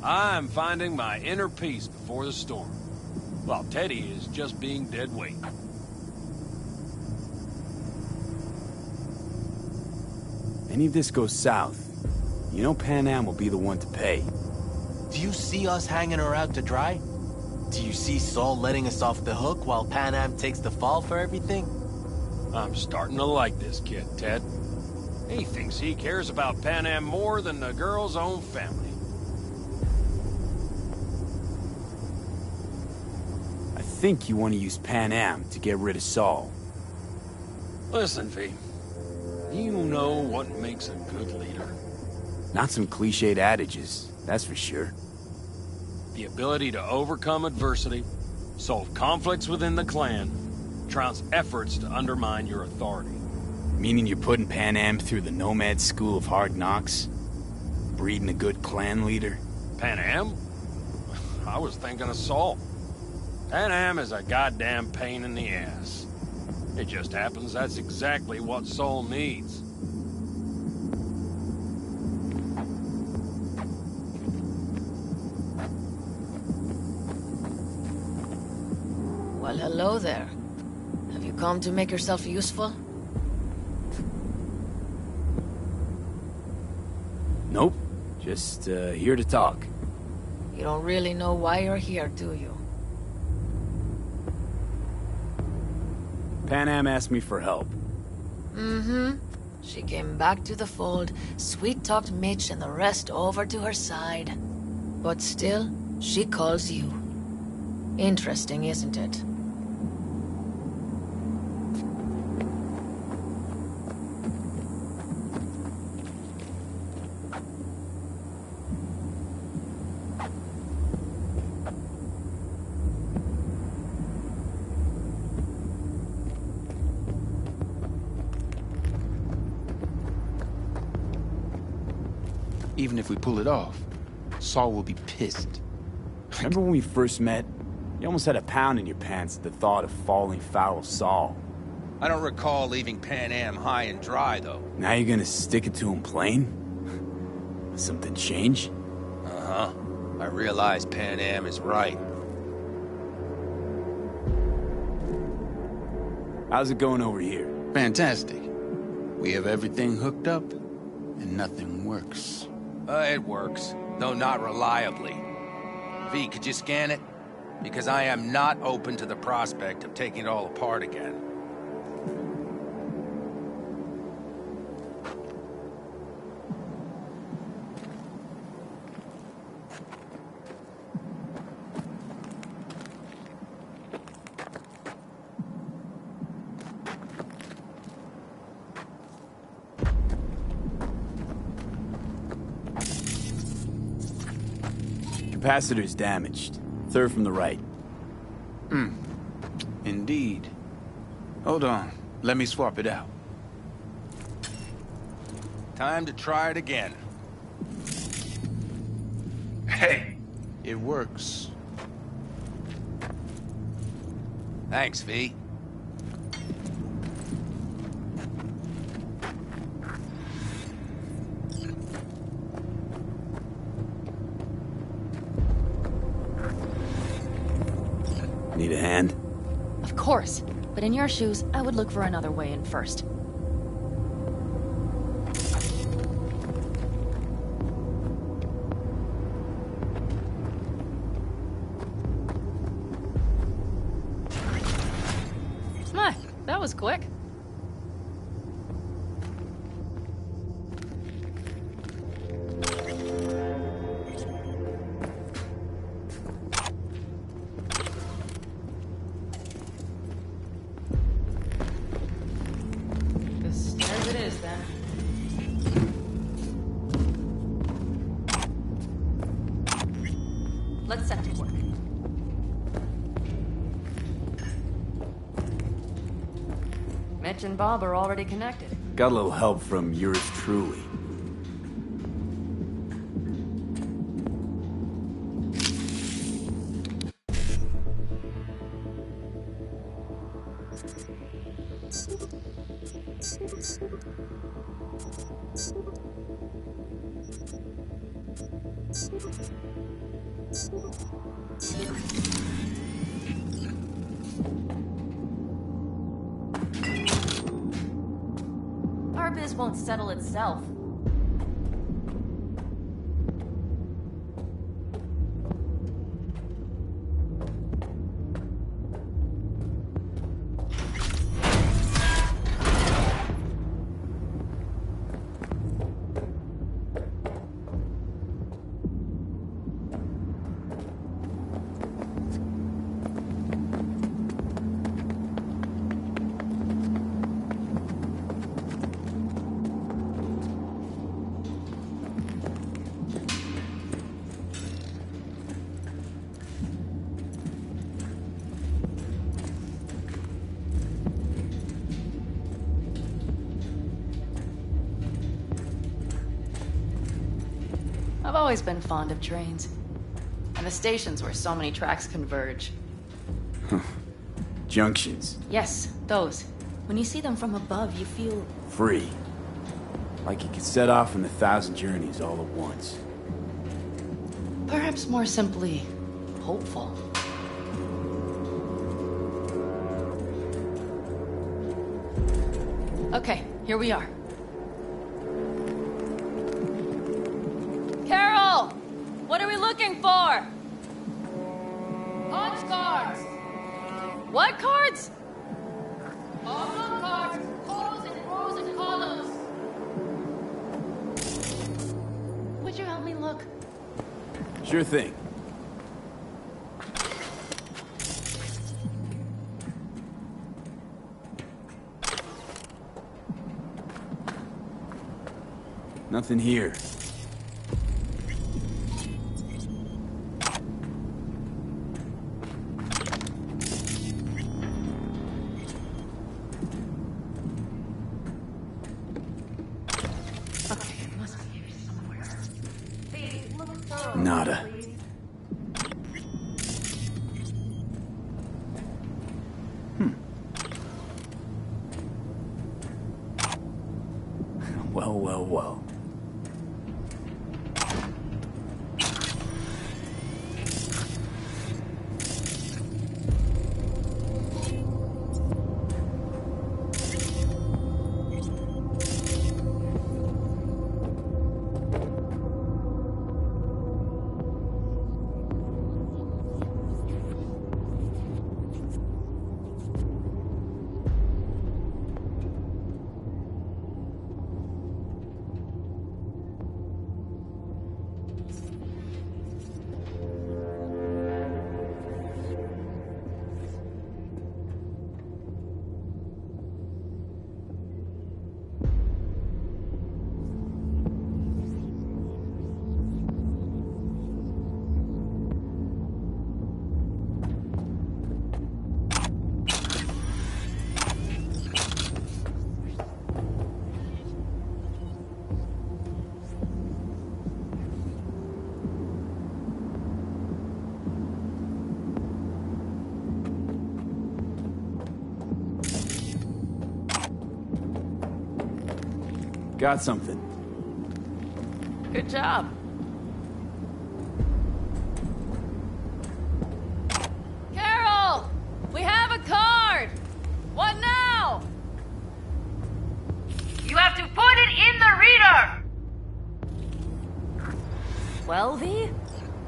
I'm finding my inner peace before the storm, while Teddy is just being dead weight. Any of this goes south, you know Pan Am will be the one to pay. Do you see us hanging her out to dry? Do you see Saul letting us off the hook while Pan Am takes the fall for everything? I'm starting to like this kid, Ted. He thinks he cares about Pan Am more than the girl's own family. I think you want to use Pan Am to get rid of Saul. Listen, V. You know what makes a good leader? Not some cliched adages, that's for sure. The ability to overcome adversity, solve conflicts within the clan, trounce efforts to undermine your authority. Meaning you're putting Pan Am through the Nomad school of hard knocks? Breeding a good clan leader? Pan Am? I was thinking of Saul. Pan Am is a goddamn pain in the ass. It just happens that's exactly what Saul needs. Well, hello there. Have you come to make yourself useful? Nope. Just, here to talk. You don't really know why you're here, do you? Pan Am asked me for help. Mm-hmm. She came back to the fold, sweet-talked Mitch and the rest over to her side. But still, she calls you. Interesting, isn't it? Even if we pull it off, Saul will be pissed. Remember when we first met? You almost had a pound in your pants at the thought of falling foul of Saul. I don't recall leaving Pan Am high and dry, though. Now you're gonna stick it to him plain? Something change? Uh-huh. I realize Pan Am is right. How's it going over here? Fantastic. We have everything hooked up, and nothing works. It works, though not reliably. V, could you scan it? Because I am not open to the prospect of taking it all apart again. Capacitor's damaged. Third from the right. Indeed. Hold on. Let me swap it out. Time to try it again. Hey, it works. Thanks, V. Need a hand? Of course. But in your shoes, I would look for another way in first. That was quick. The stairs it is, then. Let's set to work. Mitch and Bob are already connected. Got a little help from yours truly. Our biz won't settle itself. I've always been fond of trains. And the stations where so many tracks converge. Junctions. Yes, those. When you see them from above, you feel... Free. Like you could set off on 1,000 journeys all at once. perhaps more simply, hopeful. Okay, here we are. Carol! What are we looking for? Punch cards! What cards? All cards, rows and rows and columns. Would you help me look? Sure thing. Nothing here. Nada. Well, well, well. Got something. Good job. Carol! We have a card! What now? You have to put it in the reader! Well, V?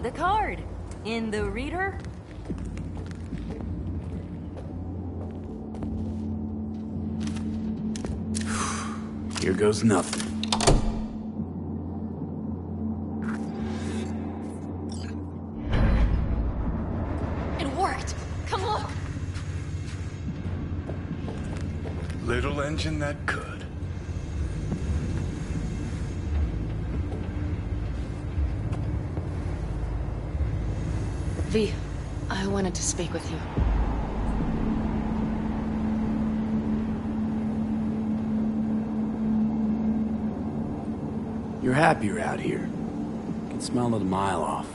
The card. In the reader? Here goes nothing. It worked! Come look! Little engine that could. V, I wanted to speak with you. You're happier out here. I can smell it a mile off.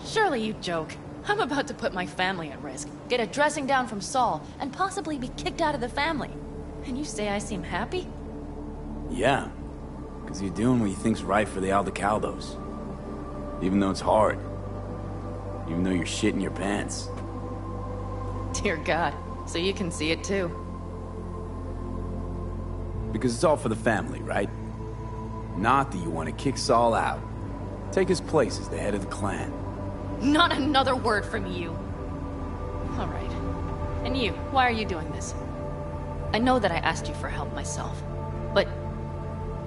Surely you joke. I'm about to put my family at risk, get a dressing down from Saul, and possibly be kicked out of the family. And you say I seem happy? Yeah, because you're doing what you think's right for the Aldecaldos. Even though it's hard. Even though you're shitting your pants. Dear God, so you can see it too. Because it's all for the family, right? Not that you want to kick Saul out. Take his place as the head of the clan. Not another word from you. All right. And you, why are you doing this? I know that I asked you for help myself, but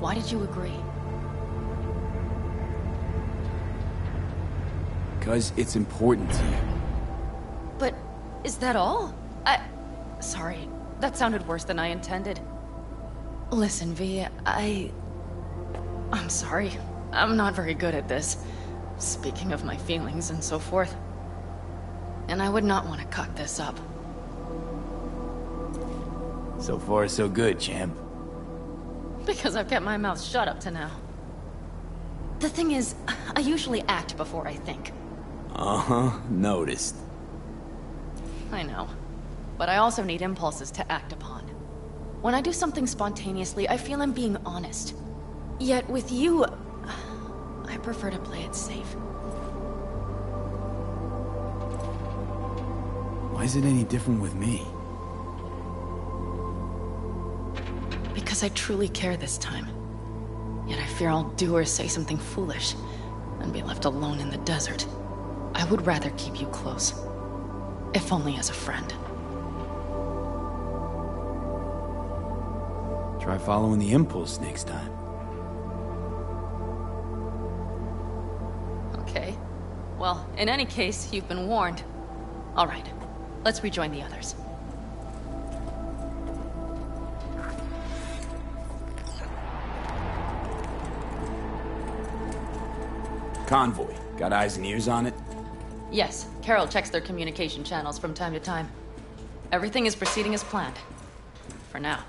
why did you agree? Because it's important to you. But is that all? Sorry, that sounded worse than I intended. Listen, V, I'm sorry. I'm not very good at this. Speaking of my feelings and so forth. And I would not want to cock this up. So far, so good, champ. Because I've kept my mouth shut up to now. The thing is, I usually act before I think. Uh-huh, noticed. I know. But I also need impulses to act upon. When I do something spontaneously, I feel I'm being honest. Yet with you, I prefer to play it safe. Why is it any different with me? Because I truly care this time. Yet I fear I'll do or say something foolish and be left alone in the desert. I would rather keep you close. If only as a friend. Try following the impulse next time. Okay. Well, in any case, you've been warned. All right. Let's rejoin the others. Convoy. Got eyes and ears on it? Yes, Carol checks their communication channels from time to time. Everything is proceeding as planned. For now.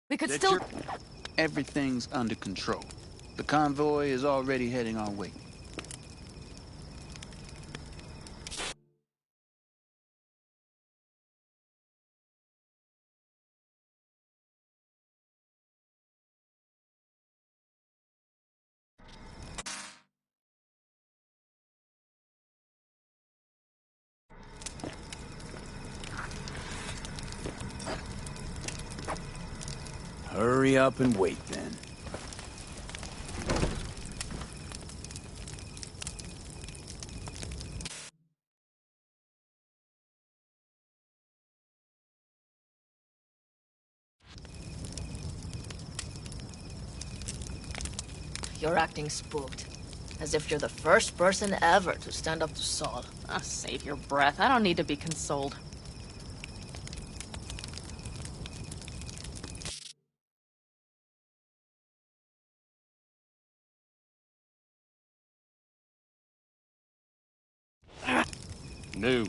We could still... Everything's under control. The convoy is already heading our way. Hurry up and wait, then. You're acting spooked. As if you're the first person ever to stand up to Saul. Oh, save your breath. I don't need to be consoled. New.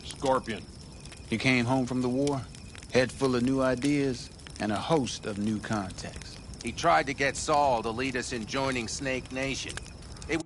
Scorpion. He came home from the war, head full of new ideas, and a host of new contacts. He tried to get Saul to lead us in joining Snake Nation. It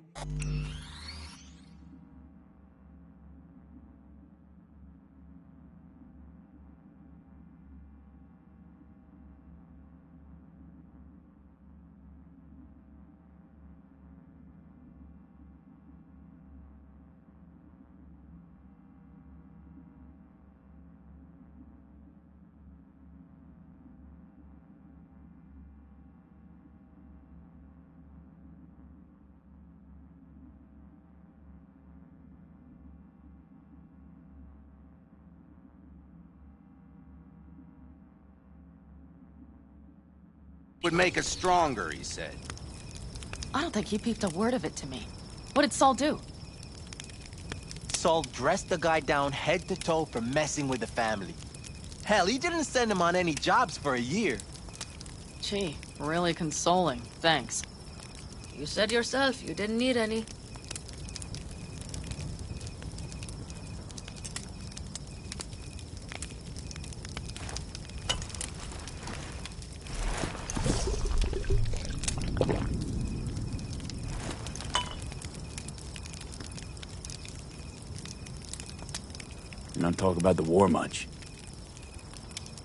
would make us stronger, he said. I don't think he peeped a word of it to me. What did Saul do? Saul dressed the guy down head to toe for messing with the family. Hell, he didn't send him on any jobs for a year. Gee, really consoling. Thanks. You said yourself you didn't need any. You don't talk about the war much.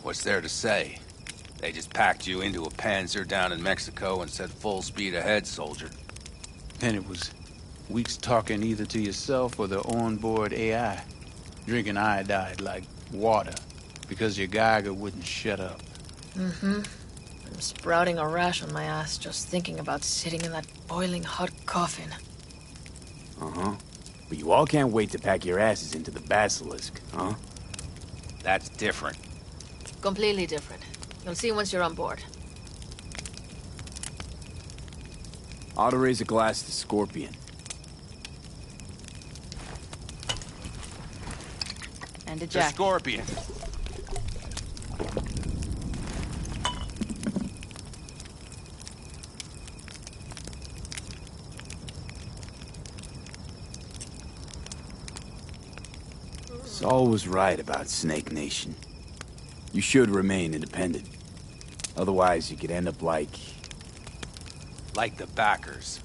What's there to say? They just packed you into a Panzer down in Mexico and said full speed ahead, soldier. Then it was weeks talking either to yourself or the onboard AI, drinking iodide like water, because your Geiger wouldn't shut up. Mm-hmm. I'm sprouting a rash on my ass just thinking about sitting in that boiling hot coffin. Uh-huh. But you all can't wait to pack your asses into the Basilisk, huh? That's different. Completely different. You'll see once you're on board. Ought to raise a glass to Scorpion. And to The Jack. Scorpion. Saul was right about Snake Nation. You should remain independent. Otherwise, you could end up like the backers.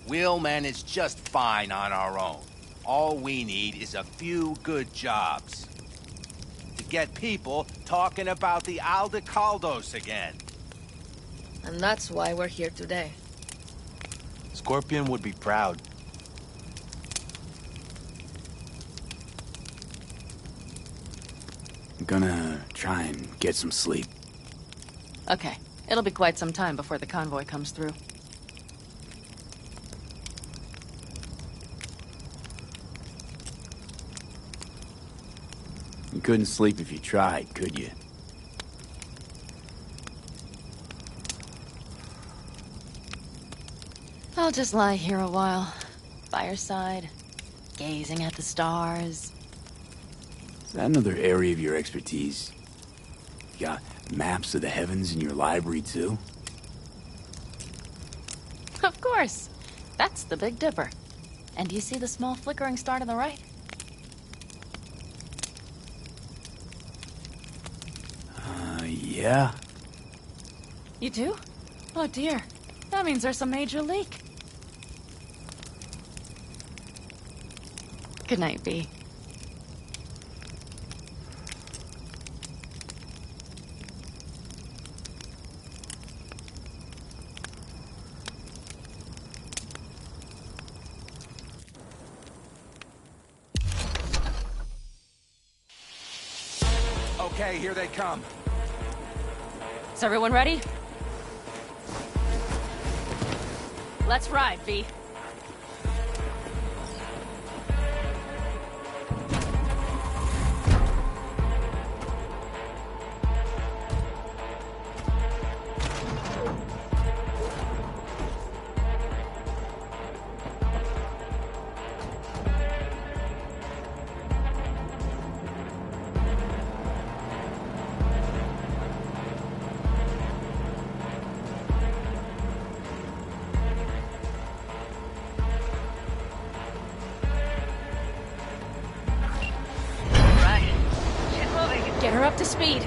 We'll manage just fine on our own. All we need is a few good jobs. To get people talking about the Aldecaldos again. And that's why we're here today. Scorpion would be proud. I'm gonna try and get some sleep. Okay. It'll be quite some time before the convoy comes through. You couldn't sleep if you tried, could you? I'll just lie here a while. Fireside. Gazing at the stars. Is that another area of your expertise? You got maps of the heavens in your library, too? Of course. That's the Big Dipper. And do you see the small flickering star to the right? Yeah. You do? Oh dear. That means there's a major leak. Good night, V. Okay, here they come. Is everyone ready? Let's ride, V. to speed.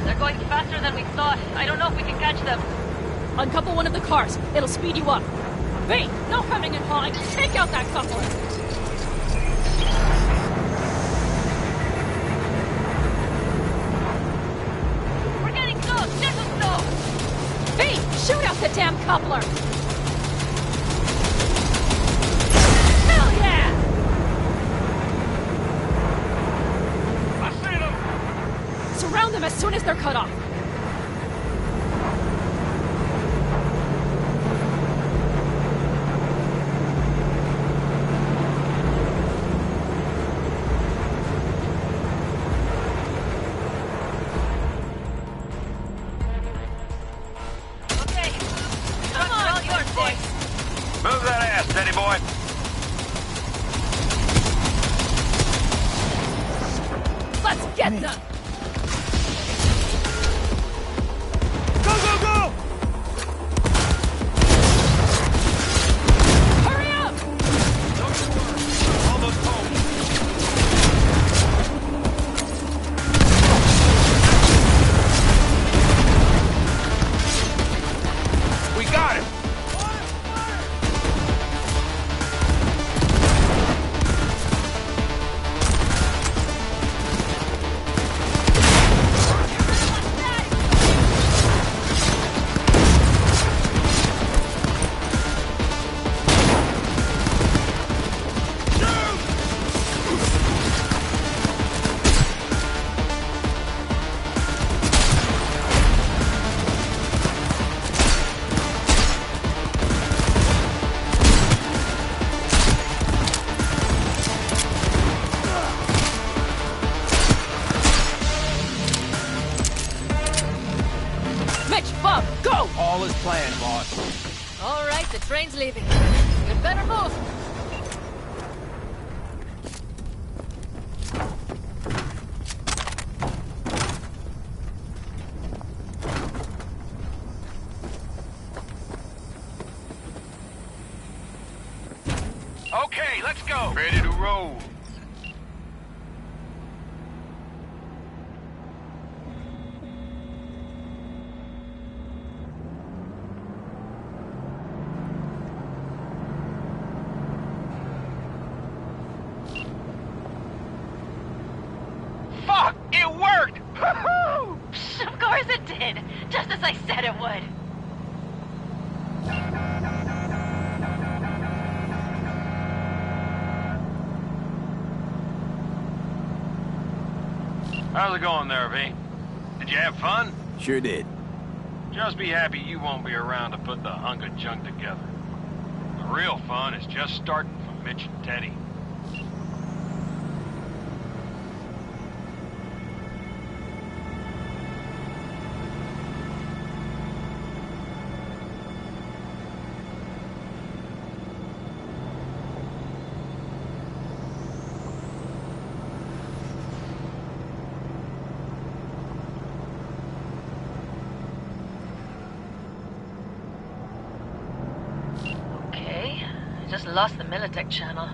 They're going faster than we thought. I don't know if we can catch them. Uncouple one of the cars. It'll speed you up. V, no hemming and hawing. Take out that couple. We're getting close. Just as slow. V, shoot out the damn coupler. Hell yeah! I see them! Surround them as soon as they're cut off. Move that ass, steady boy. Let's get them! Go, go, go! Hurry up! Almost home. We got him! All is planned, boss. All right, the train's leaving. We'd better move. Okay, let's go. Ready to roll. Fuck! It worked! Woohoo! Of course it did. Just as I said it would. How's it going there, V? Did you have fun? Sure did. Just be happy you won't be around to put the hunk of junk together. The real fun is just starting for Mitch and Teddy. Just lost the Militech channel.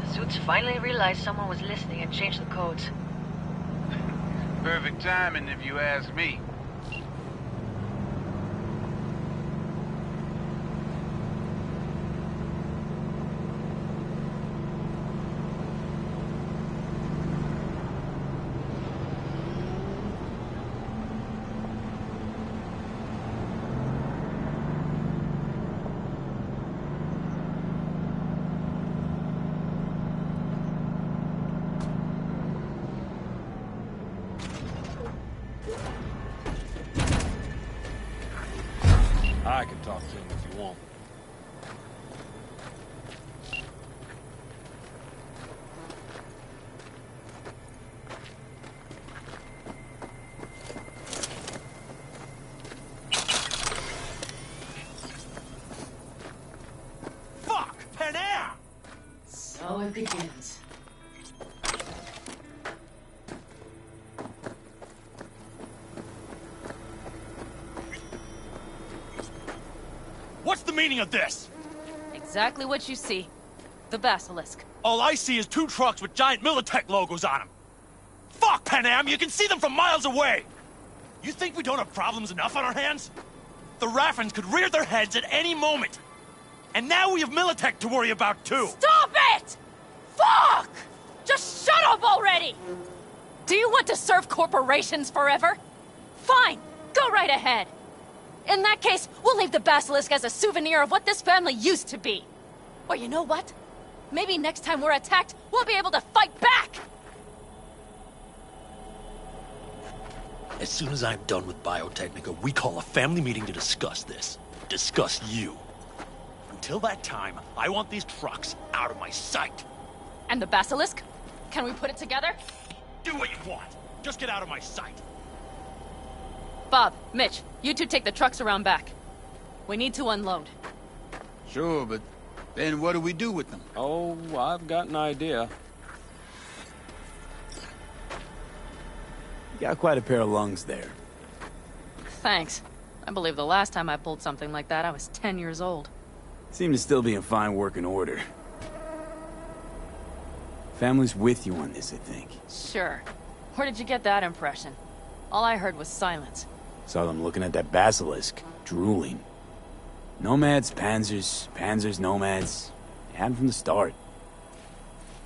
The suits finally realized someone was listening and changed the codes. Perfect timing, if you ask me. I can talk to him if you want. Fuck! An air! So it begins. the meaning of this? Exactly what you see. The basilisk. All I see is 2 trucks with giant Militech logos on them. Fuck, Panam, you can see them from miles away! You think we don't have problems enough on our hands? The Raffens could rear their heads at any moment. And now we have Militech to worry about, too. Stop it! Fuck! Just shut up already! Do you want to serve corporations forever? Fine, go right ahead. In that case, we'll leave the basilisk as a souvenir of what this family used to be. Or you know what? Maybe next time we're attacked, we'll be able to fight back! As soon as I'm done with Biotechnica, we call a family meeting to discuss this. Discuss you. Until that time, I want these trucks out of my sight. And the basilisk? Can we put it together? Do what you want. Just get out of my sight. Bob, Mitch, you two take the trucks around back. We need to unload. Sure, but then what do we do with them? Oh, I've got an idea. You got quite a pair of lungs there. Thanks. I believe the last time I pulled something like that, I was 10 years old. Seem to still be in fine working order. Family's with you on this, I think. Sure. Where did you get that impression? All I heard was silence. Saw them looking at that basilisk, drooling. Nomads, Panzers, Panzers, Nomads. They had 'em from the start.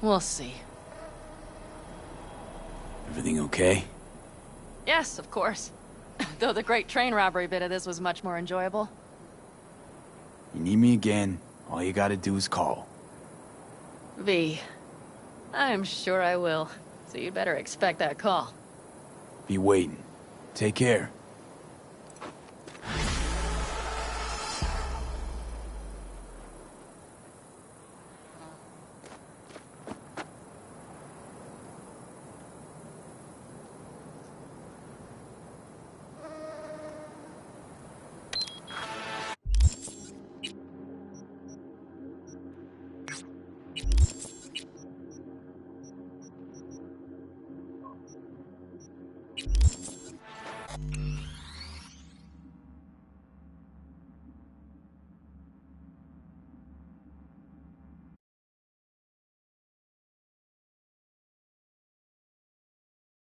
We'll see. Everything okay? Yes, of course. Though the great train robbery bit of this was much more enjoyable. You need me again, all you gotta do is call. V. I'm sure I will. So you'd better expect that call. Be waiting. Take care.